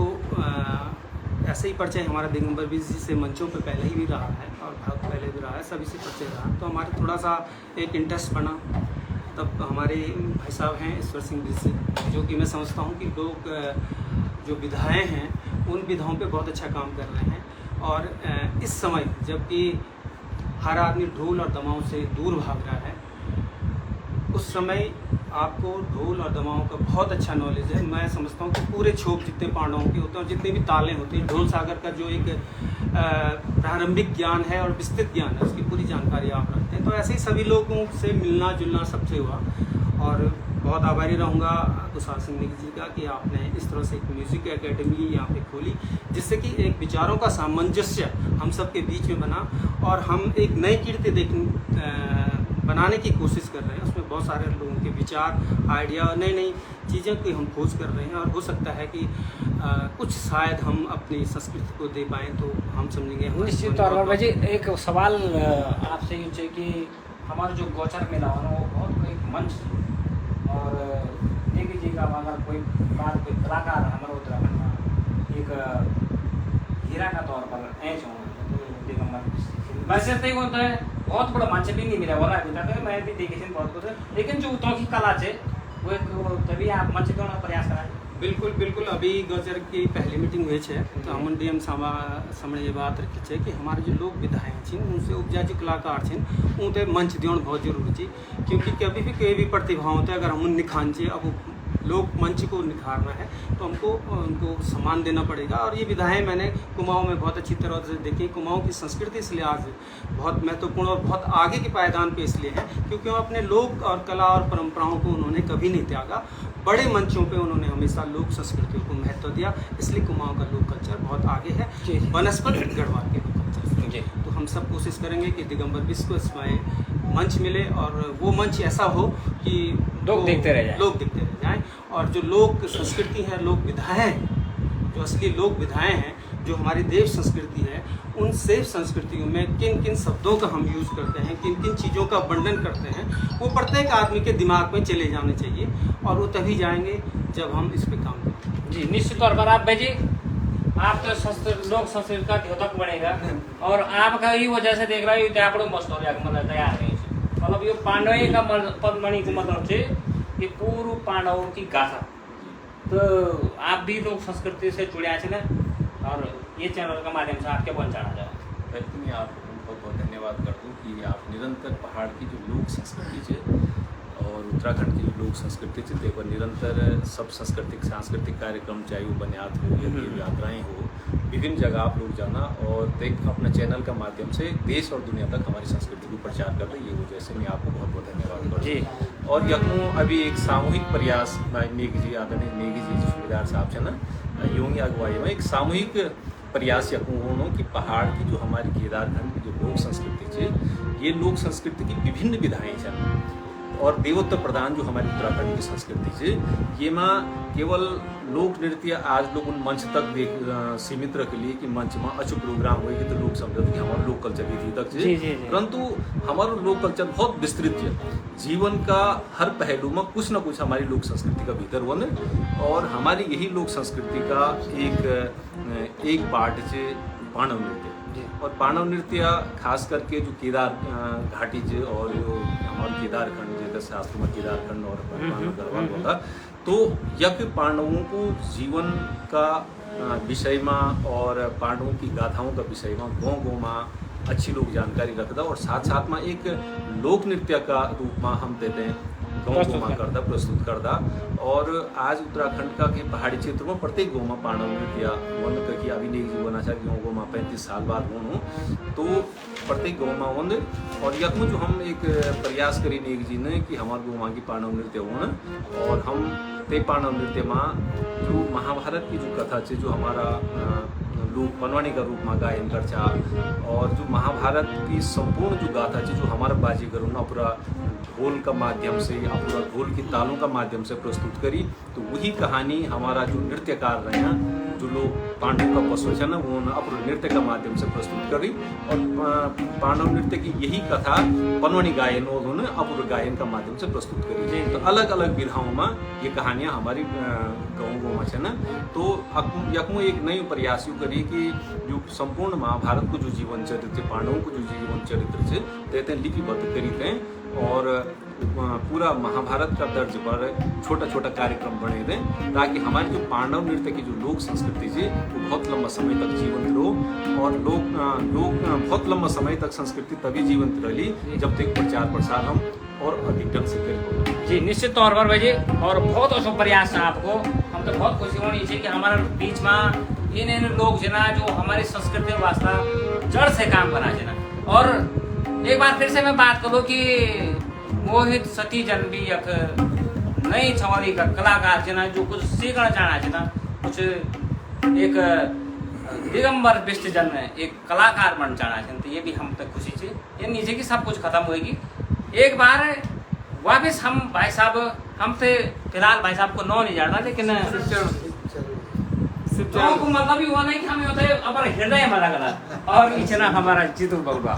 ऐसे ही परिचय हमारा दिगंबर बिस जी से मंचों पे पहले ही भी रहा है और बहुत पहले भी रहा है, सभी से परिचय रहा, तो हमारे थोड़ा सा एक इंटरेस्ट बना। तब हमारे भाई साहब हैं ईश्वर सिंह बिस जी, जो कि मैं समझता हूँ कि लोग जो विधाएँ हैं उन विधाओं पे बहुत अच्छा काम कर रहे हैं। और इस समय जबकि हर आदमी ढोल और दमाओं से दूर भाग रहा है, उस समय आपको ढोल और दमाओं का बहुत अच्छा नॉलेज है। मैं समझता हूँ कि पूरे छोप जितने पांडवों के होते हैं और जितने भी ताले होते हैं, ढोल सागर का जो एक प्रारंभिक ज्ञान है और विस्तृत ज्ञान है, उसकी पूरी जानकारी आप रखते हैं। तो ऐसे ही सभी लोगों से मिलना जुलना सबसे हुआ और बहुत आभारी रहूँगा कुशाल सिंह नेगी जी का कि आपने इस तरह से एक म्यूज़िक एकेडमी यहाँ पे खोली, जिससे कि एक विचारों का सामंजस्य हम सब के बीच में बना और हम एक नई कीर्ति बनाने की कोशिश कर रहे हैं। उसमें बहुत सारे लोगों के विचार, आइडिया, नई नई चीज़ों की हम खोज कर रहे हैं और हो सकता है कि कुछ शायद हम अपनी संस्कृति को दे पाएँ, तो हम समझेंगे। निश्चित तौर पर भाई एक सवाल आपसे ये है कि हमारा जो गौचर मेला हो ना, वो बहुत एक मंच और नेगी जी का अगर कोई कलाकार हमारे उत्तराखंड में एक हीरा का तौर पर ऐच होंगे तो दिगंबर वैसे तो होता है, बहुत बड़ा मंच भी नहीं मिला वाला अभी तक, मैं भी देखी थी बहुत कुछ, लेकिन जो उतों की कला है वो एक तभी आप मंच देने का प्रयास करें। बिल्कुल बिल्कुल। अभी गजर की पहली मीटिंग हुई है तो हम डीएम सामने ये बात रखी है कि हमारे जो लोक विधाएँ हैं उनसे उपजा जो कलाकार हैं उनते मंच देना बहुत जरूरी है, क्योंकि कभी भी कोई भी प्रतिभा होता है अगर हम निखान चाहिए, अब लोक मंच को निखारना है तो हमको उनको सम्मान देना पड़ेगा। और ये विधाएँ मैंने कुमाऊँ में बहुत अच्छी तरह से देखी। कुमाऊँ की संस्कृति इसलिए आज बहुत महत्वपूर्ण और बहुत आगे के पायदान पे इसलिए है क्योंकि वो अपने लोक और कला और परंपराओं को उन्होंने कभी नहीं त्यागा। बड़े मंचों पे उन्होंने हमेशा लोक संस्कृतियों को महत्व दिया, इसलिए कुमाऊँ का लोक कल्चर बहुत आगे है बनस्पत गढ़वाल के लोक कल्चर से। तो हम सब कोशिश करेंगे कि दिगंबर बिस को इसमें मंच मिले और वो मंच ऐसा हो कि लोग देखते रह जाएं और जो लोक संस्कृति है, लोक विधाएँ, जो असली लोक विधाएँ हैं, जो हमारी देश संस्कृति है, उन सेव संस्कृतियों में किन किन शब्दों का हम यूज़ करते हैं, किन किन चीज़ों का वर्णन करते हैं, वो प्रत्येक आदमी के दिमाग में चले जाने चाहिए और वो तभी जाएंगे जब हम इस पर काम करें। जी निश्चित तौर पर आप भाई जी, आप तो लोक संस्कृति का द्योतक बनेगा और आपका ही वजह से देख रहा है आप मस्त हो जाएगा, मतलब तैयार है। मतलब ये पांडव का पद्मणि का मतलब है कि पूर्व पांडवों की गाथा, तो आप भी लोक संस्कृति से जुड़े हैं ना, और ये चैनल के माध्यम से आपके पहुँचाना चाहो। पहले मैं आपको बहुत बहुत धन्यवाद कर दूँ कि आप निरंतर पहाड़ की जो लोक संस्कृति है और उत्तराखंड की जो लोक संस्कृति है देखो निरंतर सब सांस्कृतिक कार्यक्रम, चाहे वो बनियाद हो या देव यात्राएँ हो, विभिन्न जगह आप लोग जाना और देख अपना चैनल का माध्यम से देश और दुनिया तक हमारी संस्कृति को प्रचार कर रहे, ये वजह से मैं आपको बहुत बहुत धन्यवाद करता हूँ। और यकमो अभी एक सामूहिक प्रयास नेगी जी, आदरणीय नेगी जी सुबेदार साहब से ना यूँ ही अगुवाई में एक सामूहिक प्रयास यकमो होनो कि पहाड़ की जो हमारी केदारखंड की जो लोक संस्कृति है, ये लोक संस्कृति की विभिन्न विधाएँ हैं और देवोत्तर प्रधान जो हमारी उत्तराखंड की संस्कृति है, ये माँ केवल लोक नृत्य आज लोग उन मंच तक सीमित रख लिए कि मंच में अच्छे प्रोग्राम होगी तो लोग समझते कि हमारा लोक कल्चर विधि तक है, परंतु हमारा लोक कल्चर बहुत विस्तृत है। जीवन का हर पहलू में कुछ न कुछ हमारी लोक संस्कृति का भीतर वन और हमारी यही लोक संस्कृति का एक पार्ट है पांडव नृत्य। और पांडव नृत्य खास करके जो केदार घाटी है और जो हमारे केदारखंड जैसे शास्त्र में केदारखंड और गढ़वाल होता, तो यज्ञ पांडवों को जीवन का विषय में और पांडवों की गाथाओं का विषय में गाँव में अच्छी लोग जानकारी रखता और साथ साथ में एक लोक नृत्य का रूप में हम देते हैं गाँव में करता प्रस्तुत करता। और आज उत्तराखंड का के पहाड़ी क्षेत्र में प्रत्येक गाँव में पांडव नृत्य वन की अभी नहीं जीवन अच्छा गाँव में 35 साल बाद वन तो प्रत्येक गाँव में वन और यक जो हम एक प्रयास करी नेक जी ने कि हमारे गाँव की पांडव नृत्य होना और हम ते पांडव नृत्य में जो महाभारत की जो कथा है जो हमारा लोग पनवाणी का रूप में गायन करचा और जो महाभारत की संपूर्ण जो गाथा है जो हमारा बाजीगर ना पूरा ढोल का माध्यम से या पूरा ढोल की तालों का माध्यम से प्रस्तुत करी। तो वही कहानी हमारा जो नृत्यकार रहे हैं जो लोग पांडव का पशु है ना वो अपने नृत्य का माध्यम से प्रस्तुत करी और पांडव नृत्य की यही कथा पनवाणी गायन उन्होंने अपूर्व गायन का माध्यम से प्रस्तुत करी। तो अलग अलग विधाओं में ये कहानियाँ हमारी गाँव में है ना तो यकमो एक नई प्रयास यू करी कि जो संपूर्ण महाभारत को जो जीवन चरित्र पांडवों को जो जीवन चरित्र से देते हैं लिपिबद्ध करी थे और पूरा महाभारत का तर्ज पर छोटा छोटा कार्यक्रम बने थे ताकि हमारी जो पांडव नृत्य की जो लोक संस्कृति थी वो बहुत लंबा समय तक जीवंत रहो और लोग बहुत लंबा समय तक संस्कृति तभी जीवंत रही जब तक प्रचार प्रसार हम और अधिक ढंग से करें। जी निश्चित तौर पर भाई जी और बहुत अच्छा प्रयास है आपको। हम तो बहुत खुशी होनी चाहिए कि हमारे बीच में इन लोग जना जो हमारी संस्कृति वास्ता जड़ से काम करा जना। और एक बार फिर से मैं बात करूँ कि मोहित सती जन भी एक नई छवरी का कलाकार जना जो कुछ सीखना चाहना जना कुछ एक दिगंबर बिष्ट जन एक कलाकार बन जाना चाहिए। तो ये भी हम तक खुशी चाहिए ये नीचे की सब कुछ खत्म होगी। एक बार वापस हम भाई साहब हम थे फिलहाल भाई साहब को नौ नहीं जानता लेकिन को मतलब हुआ नहीं कि हम होते अपने हृदय में लगना और इतना हमारा जीतू बउआ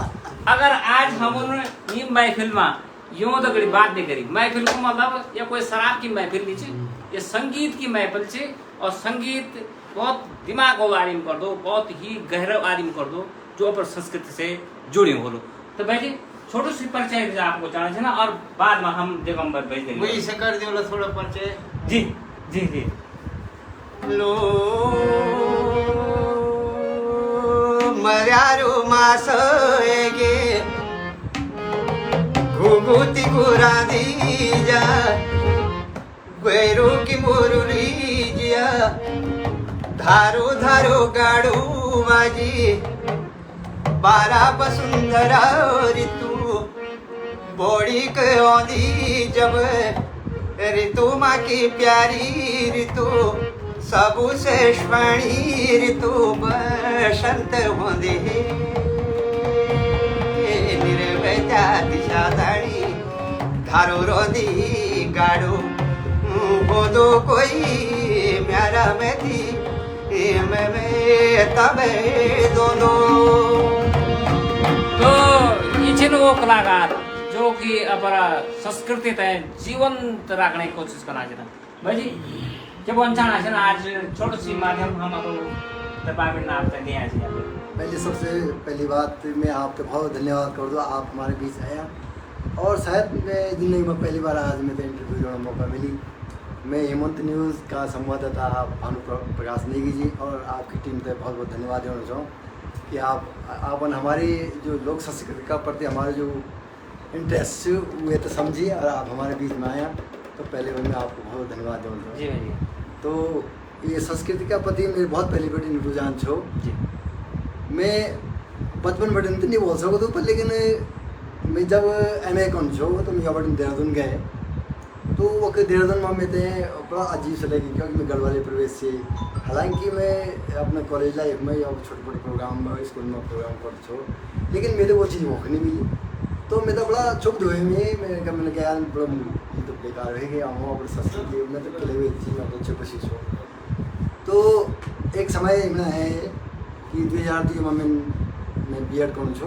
अगर आज हम ये महफिल में यूँ तो बड़ी बात नहीं करी महफिल को मतलब या कोई शराब की महफिल नहीं ये संगीत की महफिल से और संगीत बहुत दिमाग को आरिम कर दो बहुत ही गहरा आरिम कर दो जो अपन संस्कृति से जुड़े हो लो। तो भाई जी छोटो सी परिचय आपको जाना है ना और बाद में हम दिगंबर भाई देंगे वही से कर दो थोड़ा परिचय। जी जी जी लो मर्यारो मासगे घुघुती गुरादीजा गैरो की मुरुलीजिया धारो धारो गाड़ू माजी बारा बसुंधरा ऋतु बोड़ी के औंधी जब ऋतु माँ की प्यारी ऋतु सबु से श्वाणी ऋतु बसंत होंदे निर्वैता दिशा धाड़ी धारो रोदी गाड़ो बोदो कोई म्यारा में थी मैं तबे दोनों। तो ये वो कलाकार जो कि अपना संस्कृति तय जीवंत रखने की कोशिश करना चाहिए भाई जी जब अनजाना है ना आज छोटी सी माध्यम हम पहले सबसे पहली बात मैं आपका बहुत धन्यवाद कर दूँ आप हमारे बीच आया और शायद मैं जिंदगी में पहली बार आज मैं इंटरव्यू देने का मौका मिली। मैं हेमंत न्यूज़ का संवाददाता भानु प्रकाश नेगी जी और आपकी टीम से बहुत बहुत धन्यवाद देना चाहूँ कि आपन हमारी जो लोक संस्कृति का प्रति हमारे जो इंटरेस्ट हुए तो समझिए और आप हमारे बीच में आया तो पहले मैं आपको बहुत धन्यवाद देना जी भाई। तो ये संस्कृति का प्रति मेरे बहुत पहली बड़ी रुझान छो जी मैं बचपन बटन तो नहीं बोल सकता पर लेकिन मैं जब MA कौन छो तो मैं बटन देहरादून गए तो वो देहरादून में मैं बड़ा अजीब से लगी क्योंकि मैं गढ़वाले प्रवेश से हालांकि मैं अपने कॉलेज लाइफ में या छोटे छोटे प्रोग्राम में स्कूल में प्रोग्राम कर छो लेकिन मेरे वो चीज़ मौका नहीं मिली तो मैं तो बड़ा चुप हुए मैंने कहा बड़ा ये तो बेकार है गया हम अपनी संस्कृति में तो किले हुए थी मैं तो चुप छो तो एक समय में है कि 2003 में मैं B.Ed करूँ छो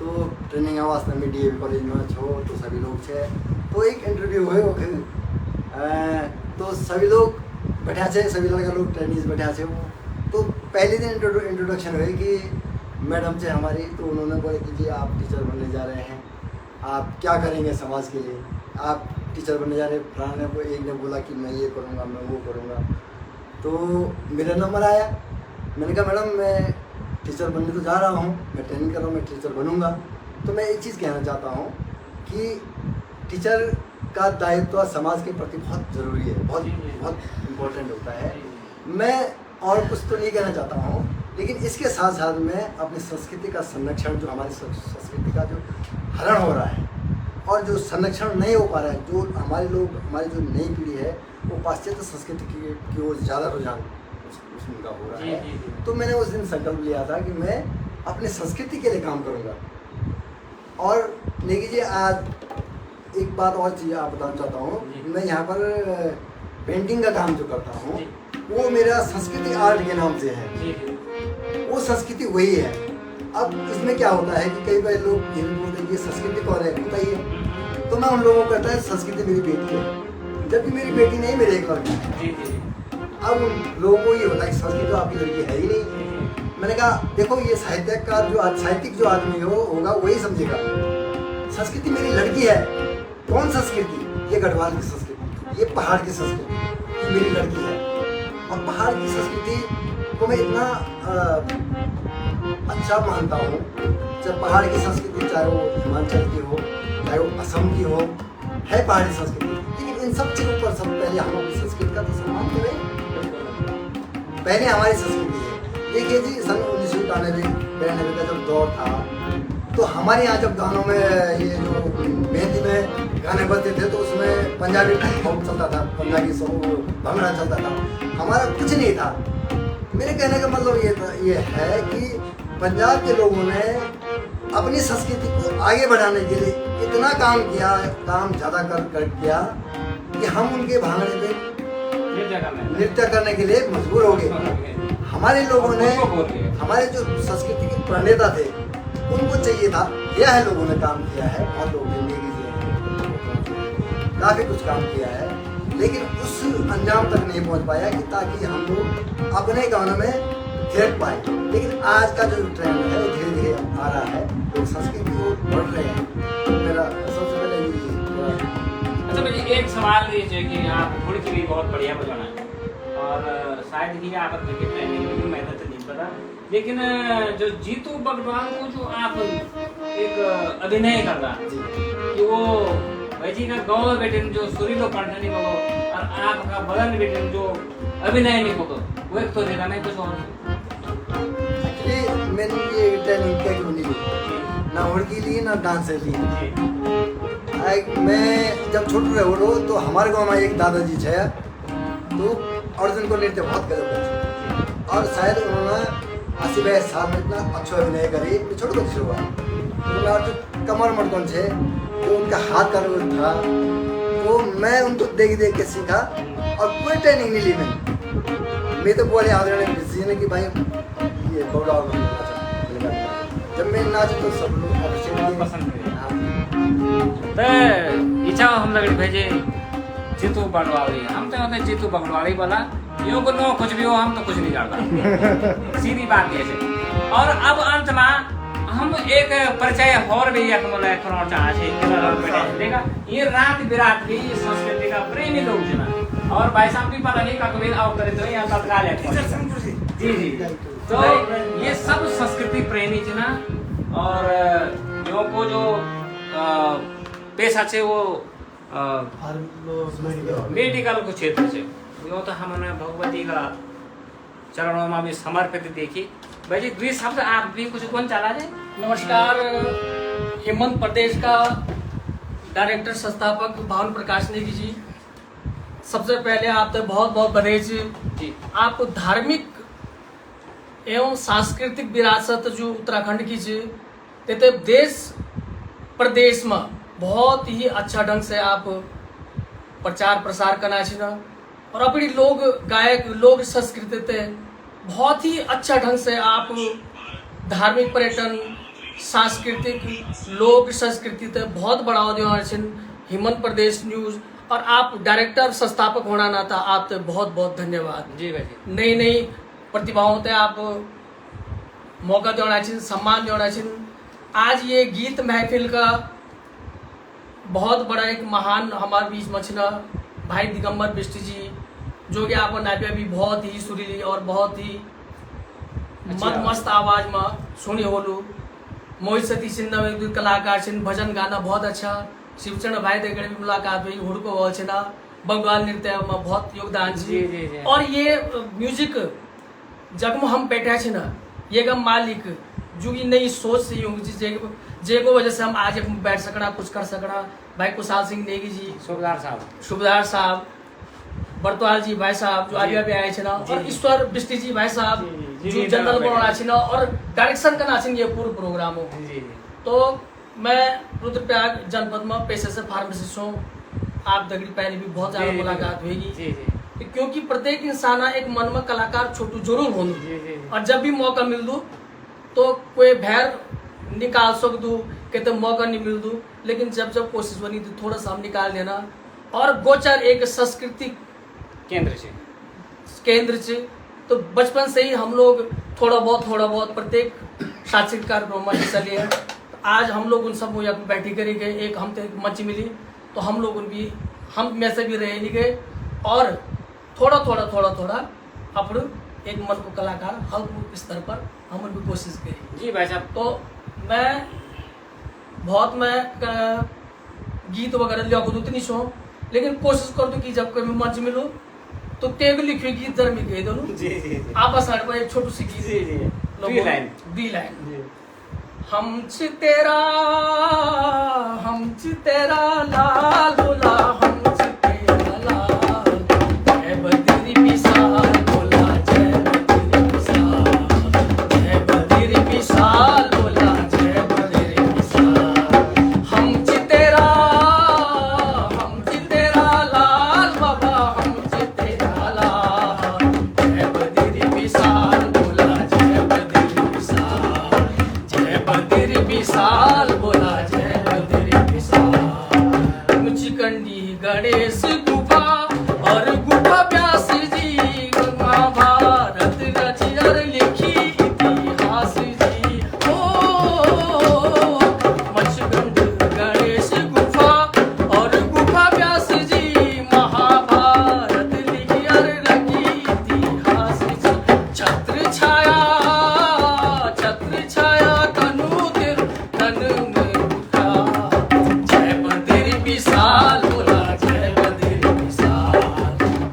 तो ट्रेनिंग आवास में DAV कॉलेज में छो तो सभी लोग छे तो एक इंटरव्यू हुए तो सभी लोग बैठा छे सभी लड़का लोग ट्रेनिंग बैठा छे तो पहले दिन इंट्रोडक्शन हुए कि मैडम छे हमारी तो उन्होंने बोले कि जी आप टीचर बनने जा रहे हैं आप क्या करेंगे समाज के लिए आप टीचर बनने जा रहे, फलाने को एक ने बोला कि मैं ये करूँगा, मैं वो करूँगा। तो मेरा नंबर आया, मैंने कहा मैडम मैं टीचर बनने तो जा रहा हूँ, मैं ट्रेनिंग कर रहा हूँ, मैं टीचर बनूँगा। तो मैं एक चीज़ कहना चाहता हूँ कि टीचर का दायित्व समाज के प्रति बहुत ज़रूरी है, बहुत बहुत इम्पोर्टेंट होता है। मैं और कुछ तो नहीं कहना चाहता हूँ, लेकिन इसके साथ साथ मैं अपनी संस्कृति का संरक्षण, जो हमारी संस्कृति का जो हरण हो रहा है और जो संरक्षण नहीं हो पा रहा है, जो हमारे लोग, हमारी जो नई पीढ़ी है वो पाश्चात्य संस्कृति की ओर ज़्यादा रुझान उनका हो रहा है। तो मैंने उस दिन संकल्प लिया था कि मैं अपनी संस्कृति के लिए काम करूँगा। और नेगी जी, आज एक बात और चीज़ आप बताना चाहता हूँ, मैं यहाँ पर पेंटिंग का काम जो करता हूँ वो मेरा संस्कृति आर्ट के नाम से है, वो संस्कृति वही है। अब इसमें क्या होता है कि कई बार लोग ये बोलते हैं ये संस्कृति कौन है, बताइए। तो मैं उन लोगों को कहता है संस्कृति मेरी बेटी है, जबकि मेरी बेटी नहीं, मेरे एक लड़का है। अब उन लोगों को ये होता है कि संस्कृति तो आपकी लड़की है ही नहीं। मैंने कहा देखो, ये साहित्यकार जो साहित्यिक जो आदमी होगा वही समझेगा, संस्कृति मेरी लड़की है। कौन संस्कृति? ये गढ़वाल की संस्कृति, ये पहाड़ की संस्कृति, ये मेरी लड़की है। और पहाड़ की संस्कृति को मैं इतना अच्छा मानता हूँ, चाहे पहाड़ की संस्कृति, चाहे वो हिमाचल की हो, चाहे वो असम की हो, है पहाड़ी संस्कृति। लेकिन इन सब चीज़ों पर सब पहले हम अपनी संस्कृति का तो सम्मान करें, पहले हमारी संस्कृति है। देखिए जी, सन 1992 का जब दौर था, तो हमारे यहाँ जब गानों में ये जो मेहंदी में गाने बजते थे तो उसमें पंजाबी बहुत चलता था, पंजाबी भंगड़ा चलता था, हमारा कुछ नहीं था। मेरे कहने का मतलब ये है कि पंजाब के लोगों ने अपनी संस्कृति को आगे बढ़ाने के लिए इतना काम किया, काम ज़्यादा कर किया कि हम उनके भांगड़े में नृत्य करने के लिए मजबूर हो गए। हमारे लोगों ने, हमारे जो संस्कृति के प्रणेता थे, उनको चाहिए था, किया है, लोगों ने काम किया है, बहुत लोगों ने काफ़ी कुछ काम किया है, लेकिन उस अंजाम तक नहीं पहुंच पाया कि ताकि हम लोग अपने गानों में थिरक पाए। लेकिन आज का जो ट्रेंड है वो धीरे धीरे आ रहा है, लोग संस्कृति को बढ़ रहे हैं। मेरा सबसे पहले अच्छा भाई, एक सवाल ये है कि आप घुड़की भी बहुत बढ़िया बजाना है और शायद ही आप क्रिकेट ट्रेनिंग में भी, मैंने तो नहीं पता, लेकिन जो जीतू बगड़वाल को जो आप एक अभिनय कर रहा कि वो भाई जी का गाँव बेटे जो सुरीलो कंठनी को और आपका बदन बेटे जो अभिनय नहीं को वो एक तो देना नहीं कुछ और। एक्चुअली मैंने ये ट्रेनिंग क्या क्यों नहीं ली, ना हुड़की ली ना डांस ली। मैं जब छोटे रहे तो हमारे गाँव में एक दादाजी थे, तो अर्जुन को नृत्य बहुत गजब करते और शायद उन्होंने 80 साल में इतना अच्छा अभिनय करी, छोटे बच्चे हुआ। तो कमर मटकन थे, जो उनका हाथ का रोल था, तो मैं उनको देख देख के सीखा और कोई ट्रेनिंग नहीं ली मैं तो बोले आदरणीय बिजी ने कि भाई ये बौड़ा जब मैं नाच तो सब लोग अप्रिशिएट पसंद करे। तो इच्छा हम लगे भेजे जीतू बगड़वाली, हम तो होते जीतू बगड़वाली वाला, यो को नो कुछ भी हो, हम तो कुछ नहीं जानता, सीधी बात ये है। और अब अंत में हम एक परिचय और भी देखा, ये रात बिरात भी संस्कृति का प्रेमी लोग जना, और भाई साहब भी पता नहीं कभी आओ करे तो यहाँ तत्काल जी जी। तो ये सब संस्कृति प्रेमी जना और जो को जो पेशा छे वो मेडिकल को क्षेत्र से यो तो हमने भगवती का चरणों में भी समर्पित देखी। भाई जी, द्वि शब्द आप भी कुछ कौन चला जाए। नमस्कार, हेमंत प्रदेश का डायरेक्टर संस्थापक भानु प्रकाश नेगी जी, सबसे पहले आप तो बहुत बहुत बधाई जी। आप धार्मिक एवं सांस्कृतिक विरासत जो उत्तराखंड की जी ते देश प्रदेश में बहुत ही अच्छा ढंग से आप प्रचार प्रसार करना चाहिए और अपनी लोग गायक लोग संस्कृति ते बहुत ही अच्छा ढंग से आप धार्मिक पर्यटन सांस्कृतिक लोक संस्कृति ते बहुत बढ़ावा देना हेमंत प्रदेश न्यूज और आप डायरेक्टर संस्थापक होना ना था, आप तो बहुत बहुत धन्यवाद जी भाई। नई नई प्रतिभाओं ते आप मौका देना चाहिए, सम्मान देना चाहिए। आज ये गीत महफिल का बहुत बड़ा एक महान हमारे बीच में छिना भाई दिगंबर बिष्ट जी, जो कि आपको नापिया भी बहुत ही सुरीली और बहुत ही मस्त आवाज में सुनी होलू। मोहित सती सिन्हा में कलाकार छिन, भजन गाना बहुत अच्छा। शिवचरण भाई देगड़े भी मुलाकात हुई, हुड़को बोल छिना, बंगाल नृत्य में बहुत योगदान छी। और ये म्यूजिक जग में हम बैठे छे ना, ये का मालिक जो की नई सोच से यूं जेको वजह से हम आज बैठ सकना, कुछ कर सकना। भाई कुशाल सिंह नेगी जी, सुबेदार साहब, बरतवाल जी भाई साहब जो आगे भी आए छे ना, और ईश्वर बिष्ट जी भाई साहब जो जनरल बनाना छे ना और डायरेक्शन करना छे ये पूरे प्रोग्राम हो। तो मैं रुद्रप्रयाग जनपद में पेशे से फार्मासिस्ट हूँ। आप दगड़ी पहले भी बहुत ज्यादा मुलाकात हुएगी, क्योंकि प्रत्येक इंसान एक मन में कलाकार छोटू जरूर हो, और जब भी मौका मिल दू तो कोई भैर निकाल सक दू, कहते मौका नहीं मिल दू, लेकिन जब जब कोशिश बनी तो थोड़ा सा हम निकाल देना। और गोचर एक सांस्कृतिक केंद्र से तो बचपन से ही हम लोग थोड़ा बहुत प्रत्येक सांस्कृतिक कार्यक्रम में हिस्सा लिया। तो आज हम लोग उन सब को यहाँ बैठी करेंगे, एक हम तो एक मंच मिली तो हम लोग भी हम में से भी रह नहीं गए, और थोड़ा अपने एक मन को कलाकार हल्क स्तर पर हम भी कोशिश करें। जी भाई साहब। तो मैं गीत वगैरह लिया खुद उतनी सो, लेकिन कोशिश कर दो कि जब कभी मंच मिलो तो तेग लिखे गीत दर में कह दो। आप साइड पर एक छोटू सी गीत दी लाइन हम तेरा लाल बोला, हम तेरा लाल, जय बद्री विशाल बोला, जय बद्री विशाल, जय बद्री विशाल बोला, जय बद्री विशाल। हम तेरा लाल बाबा, हम तेरा लाल, जय बद्री विशाल बोला, जय बद्री विशाल, जय बद्री विशाल बोला, जय बद्री विशाल। मुचकंडी गणेश गुफा और गुफा व्यास जी, महाभारत रचियर लिखी इतिहास जी। मुचकंड गणेश गुफा और गुफा व्यास जी, महाभारत लिखियर रखी इतिहास जी। छत्र छाया तनु तिर तन में उठा, जय बद्री विशाल बोला, जय बद्री विशाल,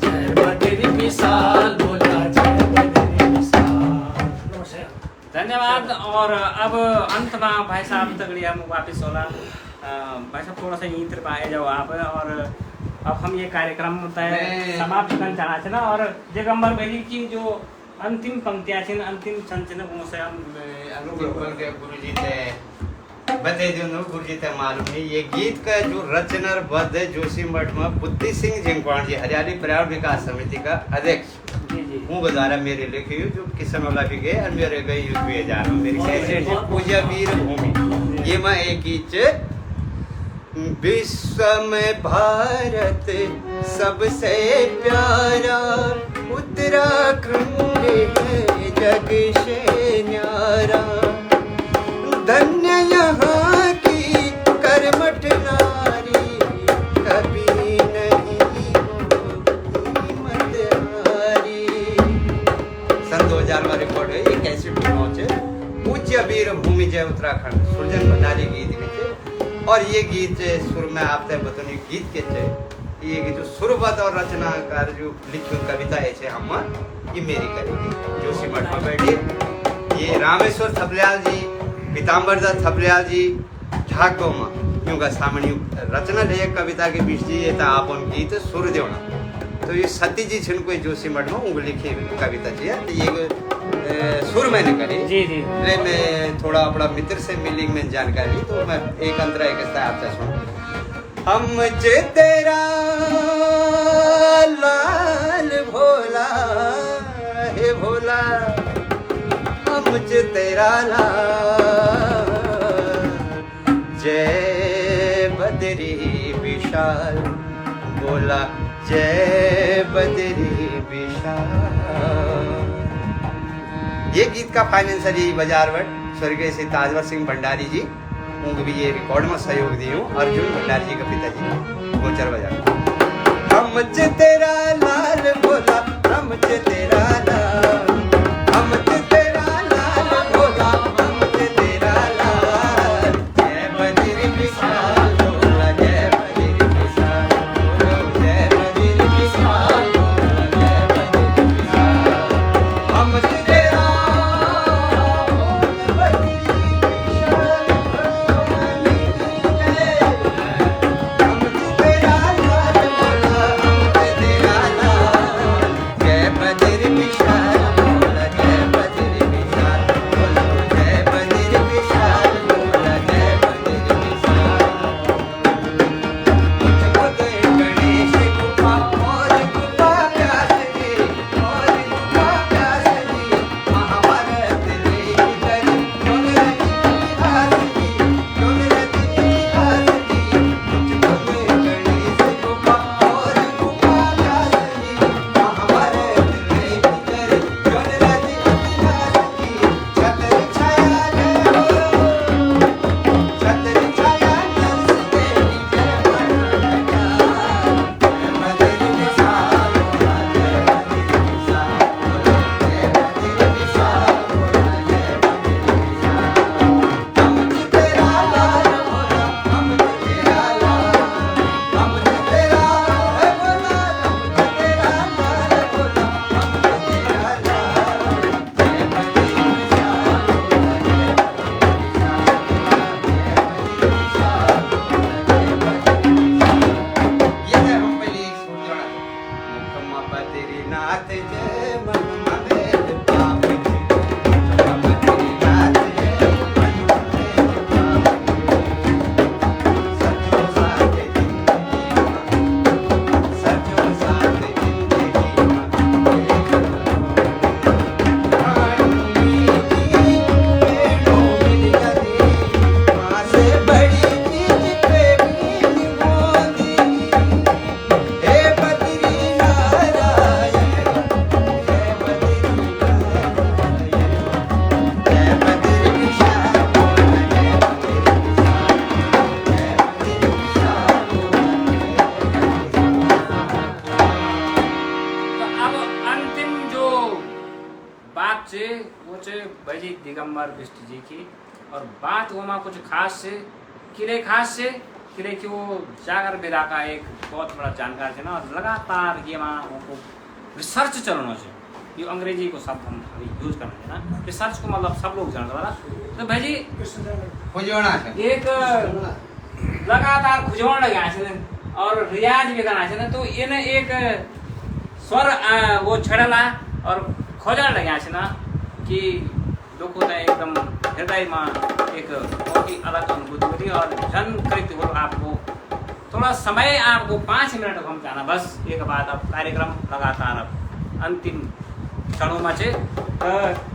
जय बद्री विशाल बोला, जय बद्री विशाल। धन्यवाद। और अब अंत में भाई साहब तगड़ी हम वापिस होला। भाई साहब थोड़ा सा यहीं तरफ आए जाओ आप, और अब हम ये कार्यक्रम समाप्त करना चाहना छे ना, और दिगंबर भाई की जो अंतिम पंक्तियां छे, अंतिम छंद छे ना, वो से हम गुरुजी थे बता दूं, गुरुजी थे मालूम नहीं ये गीत का जो रचना बद्ध जोशीमठ में बुद्धि सिंह जिंगवाण जी हरियाली पर्यावरण विकास समिति का अध्यक्ष हूँ बजारा मेरे लिखी जो किसनौला भी गए और मेरे गए यूपी जा रहा हूँ। मेरी कैसेट है पूजा वीर भूमि, ये मैं एक गीत विश्व में भारत सबसे प्यारा उत्तराखंड है जग से न्यारा, धन्य यहाँ की कर्मठ नारी कभी नहीं होगी मतहारी। सन 2000 में रिकॉर्ड है ये कैसेट पहुंचे पूज्य वीर भूमि जय उत्तराखंड सुरजन भंडारी गीत के। और ये गीत सुर में आपसे बतौनी गीत के ये जो सुरबद्ध और रचनाकार जो लिखी कविता है हम ये मेरी करेगी जोशीमठ में बैठी। ये रामेश्वर थपलियाल जी, पीताम्बर दत्त थपलियाल जी झाको में यूँ का सामने रचना ले कविता के बीच जी ये था आप उन गीत सुर देना। तो ये सती जी छिन कोई जोशीमठ में उंग लिखी कविता जी है, तो ये सुर मैंने करी जी। ले मैं थोड़ा अपना मित्र से मिली में जानकारी, तो मैं एक अंतरा एक आपसे सुन। हम तेरा लाल भोला हे भोला, हम तेरा लाल, जय बद्री विशाल बोला, जय बद्री विशाल। ये गीत का फाइनेंसर बाजारवट स्वर्गीय श्री ताजवर सिंह भंडारी जी उनको भी ये रिकॉर्ड में सहयोग दी हूँ अर्जुन भंडारी जी का पिताजी गोचर बजा हम तेरा लाल भोला हम तेरा लाल हम तेरा लाल भोला हम तेरा लाल जय बद्री विशाल भोला जय बद्री विशाल जय बद्री विशाल भोला जय बद्री विशाल हम तेरा भाईजी दिगंबर बिष्ट जी की और बात वहाँ कुछ खास से किले की वो जागर विदा का एक बहुत बड़ा जानकार थे ना और लगातार ये वहाँ उनको रिसर्च चलना चाहिए ये अंग्रेजी को शब्द हम अभी यूज करना है ना रिसर्च को मतलब सब लोग जानते वाला तो भाईजी एक लगातार खुजवण लगे और रियाज भी करना चाहिए तो इन्हें एक स्वर वो छड़ला और खोजण लगे ना कि लोग होता है एकदम हृदय में एक बहुत ही अलग अनुभूति होती है और जन कृत हो आपको थोड़ा समय आपको 5 मिनट हम जाना बस एक बाद अब कार्यक्रम लगातार अब अंतिम क्षणों में से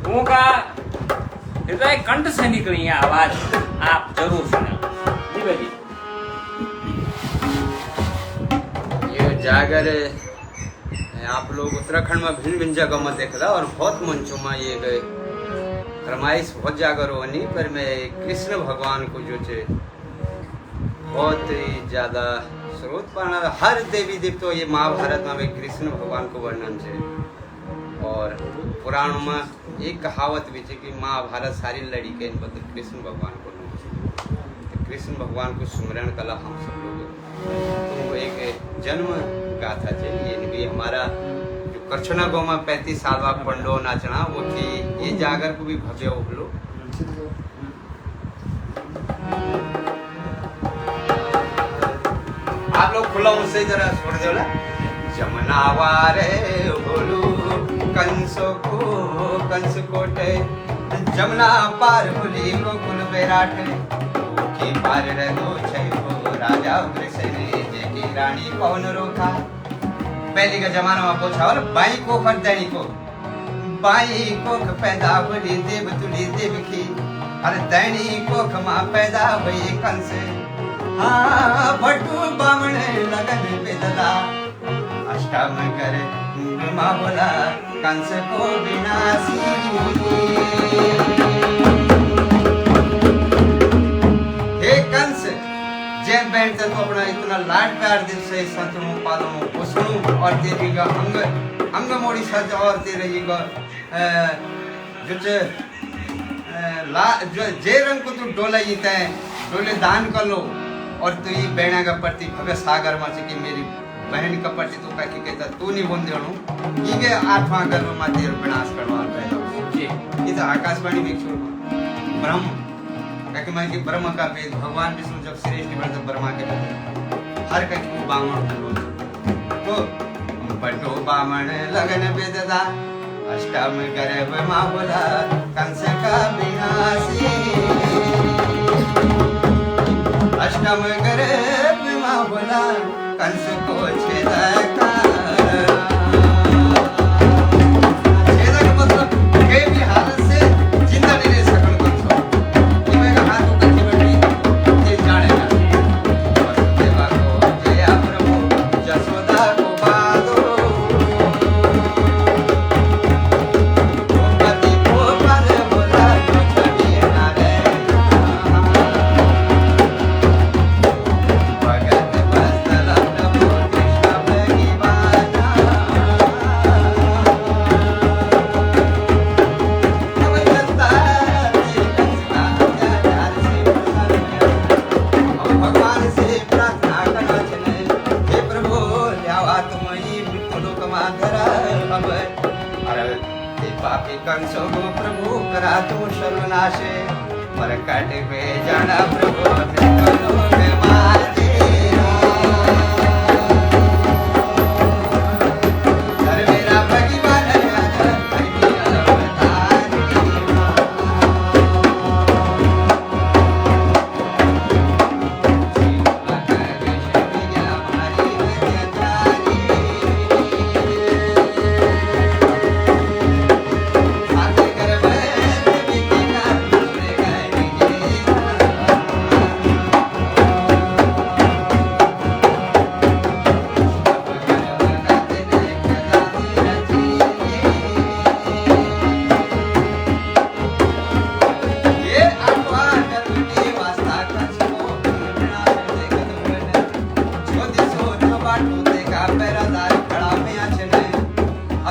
वो का हृदय कंठ से निकली है आवाज आप जरूर सुने जी भाई ये जागर आप लोग उत्तराखंड में भिन्न भिन्न जगह में देखला और बहुत मंचों में ये गए फरमाइश बहुत जागर होनी पर मैं कृष्ण भगवान को जो चे बहुत ही ज़्यादा स्रोत पर हर देवी देवता ये महाभारत में कृष्ण भगवान को वर्णन है और पुराण में एक कहावत भी है कि महाभारत सारी लड़ी के मतलब कृष्ण भगवान को तो कृष्ण भगवान को सुमरण कला हम सब लोग तो एक जन्म गाथा चाहिए भी हमारा जो करछना गाँव में 35 साल बाद पंडो नाचना वो थी ये जागर को भी भव्य उभलो आप लोग खुला मुझसे जरा छोड़ दो ना जमुना वारे बोलू कंस कोटे जमुना पार भूली को कुल बेराट की पार रहो छो राजा उग्रसेन जेकी रानी पवन रोका पहले का जमाना में पूछा और बाई को फरदैनी को बाई कोख पैदा हुई देव तुली देव की अरे दैनी कोख मां पैदा हुई कंस हाँ भट्टू बामण लगन बेदला अष्टम कर मां बोला कंस को विनाशी बहन तक तो अपना इतना लाड प्यार दिल से सचनू पालनू पोसणू और तेरी का अंग मोड़ी सच और तेरे ये का जो जे रंग को तू डोला ये तय डोले दान कर लो और तू ये बहना का प्रति भव्य सागर में से कि मेरी बहन का प्रति तो का की कहता तू नहीं बोल देणू ये के आठवां गर्भ में तेरे विनाश करवा पहला जी ये तो आकाशवाणी में छोड़ ब्रह्म क्योंकि मैं कि ब्रह्म का वेद भगवान विष्णु जब श्रेष्ठ बन तब ब्रह्मा के वेद हर कहीं बामण तो बटो बामण लगन वेददा अष्टम गर्भ मां बोला कंस का विनाशी अष्टम गर्भ मां बोला कंस को छेदका छेदक मतलब के भी हालत से जिंदा नहीं रह सकन कंस कि मैं कहा तो कच्ची बड़ी ये जानेगा वसुदेवा को जया प्रभु जसोदा को बादो गोपति को पर बोला जो छवि नारे भगत बस्तल प्रभु कृष्ण भगवाना भगवान से प्रार्थना करना चले हे प्रभु ल्यावा तुम ही मृत्यु लोक माधरा अब अरे हे पापी कंसो गो प्रभु करा तू सर्वनाशे पर काट पे जाना प्रभु मृत्यु लोक माधे अरे मेरा भगवान ये आत्मा नरुनी वास्ता कछो बिना देखत होने ज्योति सो न बाटू देखा पैरादार खड़ा में आछने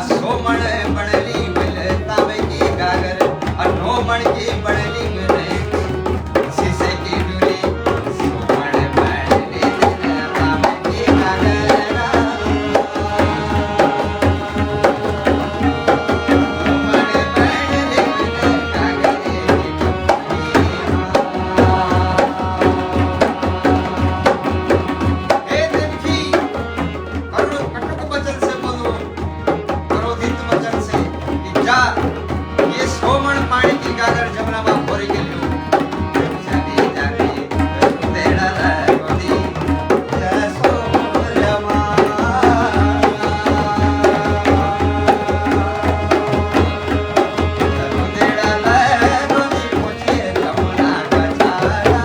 असो मण बनली मिले तावे की गागर अनो मण की बनली मिले शीशे की डोरी सो मण बनली तावे की गागर हे देवकी करो कटुक वचन से बोलो क्रोधित वचन से कि जा ये सोमण पानी की गागर जमुना में भोरी के लियो जाने जाने तेरा गोदी जसो जमा तेरा गोदी मुझे जमुना का छाया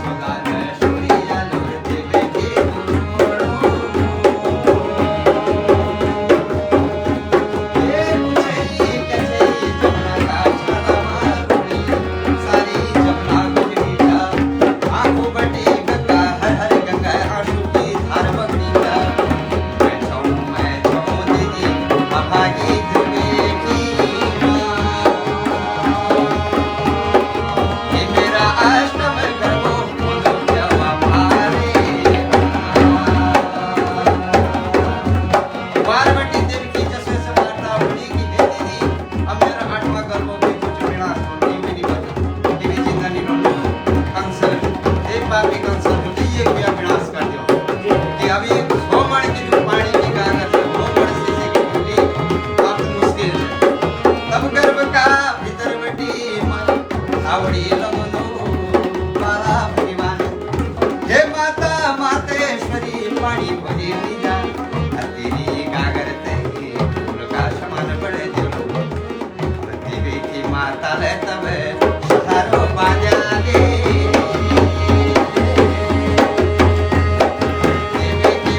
सोदान शोरिया लोटे बेटी मोड़ो ये मुझे कैसे जमुना का छाला मारूंगी सारी जमुना गुजरी जा आंखों बटी गंगा हर हर गंगा आंसू की धार बगड़ी जा मैं छो दीदी अभागी तुम्हें की ये मेरा अष्टम गर्भो बोलो जवा मारे पार्वती देवी की जैसे से वार्ता होती की देती थी अब मेरा आठवां गर्भो भी कुछ बिना होती भी नहीं बची ये भी जिंदा नहीं रहूंगा कंस एक पापी कंस होती ये क्या विनाश कर दियो कि अभी सो मण की जो पानी की गागर से वो मण शीशे की डोली अब मुश्किल है तब गर्भ का भीतर बटी मन आवड़ी लगनो बाला भगवान हे माता मातेश्वरी पानी भरी लीजा तेरी गागर ते फूल का समान बड़े दिलो देवी की माता ले तब सहारो बाजा गे देवी की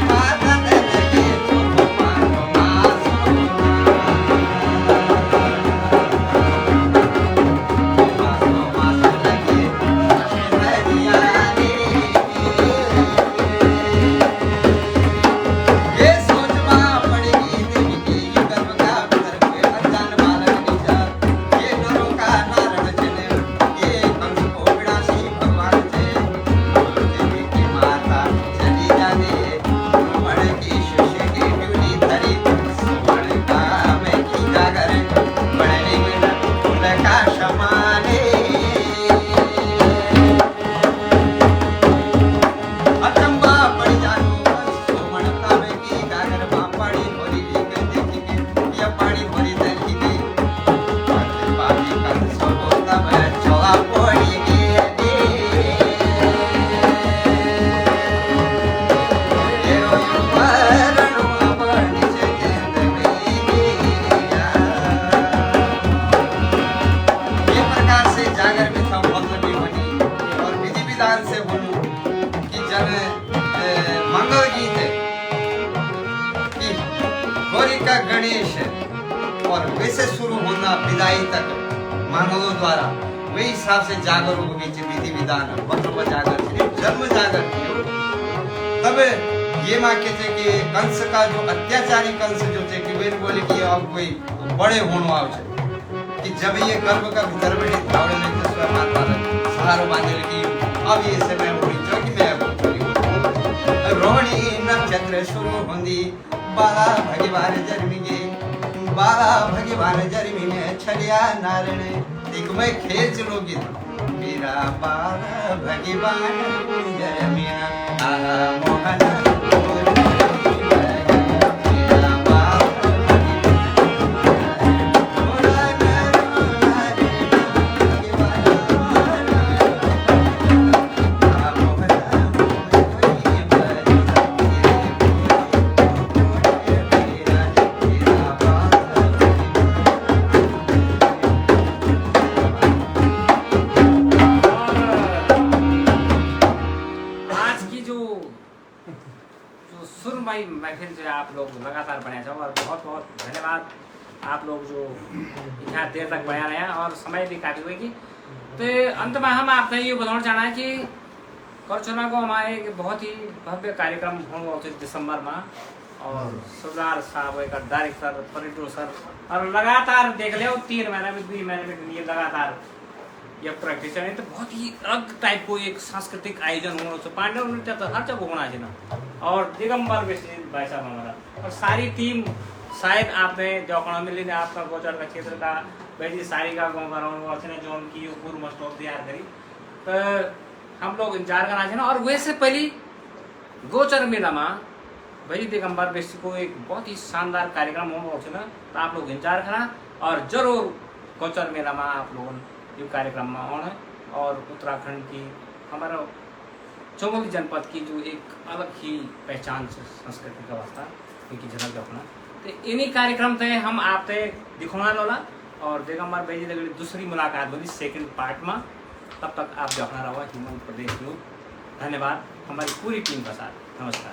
ने मंगल गीत कि गौरी का गणेश और वैसे शुरू होना विदाई तक मंगलों द्वारा वही हिसाब से जागर हो गई विधि विधान मतलब जागर जन्म जागर तब ये माँ कहते कि कंस का जो अत्याचारी कंस जो थे कि वे बोले कि अब कोई बड़े होने आवश्यक कि जब ये गर्भ का भीतर में धावड़े में तो माता सहारो बांधने लगी अब ये समय हुई जो कि मैं रोहिणी नक्षत्र शुरू होंदी बाला भगवान जन्मिगे बाला भगवान जन्मी में छलिया नारायण एक मैं खेल चलोगी मेरा बाला भगवान जन्मिया आहा मोहन महफिल जो आप लोग लगातार बनाए जाओ और बहुत बहुत धन्यवाद आप लोग जो इतना देर तक बना रहे हैं और समय भी काफ़ी हुएगी। तो अंत में हम आपने ये बताना चाहना है कि करचना को हमारे एक बहुत ही भव्य कार्यक्रम होगा दिसंबर में और सरदार साहब एक डायरेक्टर प्रोड्यूसर और लगातार देख ले 3 महीने में 2 महीने में ये लगातार ये प्रैक्टिस है तो बहुत ही अलग टाइप को एक सांस्कृतिक आयोजन होना चाहिए। पांडव नृत्य तो हर जगह होना चाहिए और दिगंबर भाई साहब हमारा और सारी टीम शायद आपने जौकड़ा मिली ने आपका गोचर का क्षेत्र का भाई सारी का गाँव का जो उनकी पूर्व स्टॉप तैयार करी तो हम लोग इंतजार करना चाहिए और वैसे पहली गोचर मेला में भाई दिगंबर बेसी को एक बहुत ही शानदार कार्यक्रम होगा तो आप लोग इंतजार करा और जरूर गोचर मेला में आप लोगों ये कार्यक्रम में आना और उत्तराखंड की हमारा चमोली जनपद की जो एक अलग ही पहचान से संस्कृति का वास्ता इनकी झलक अपना तो इन्हीं कार्यक्रम थे हम आप दिखोना लोला और दिगंबर भाई जी दूसरी मुलाकात बोली सेकंड पार्ट में तब तक आप देखना रहो हिमाचल प्रदेश में। धन्यवाद हमारी पूरी टीम का साथ। नमस्कार।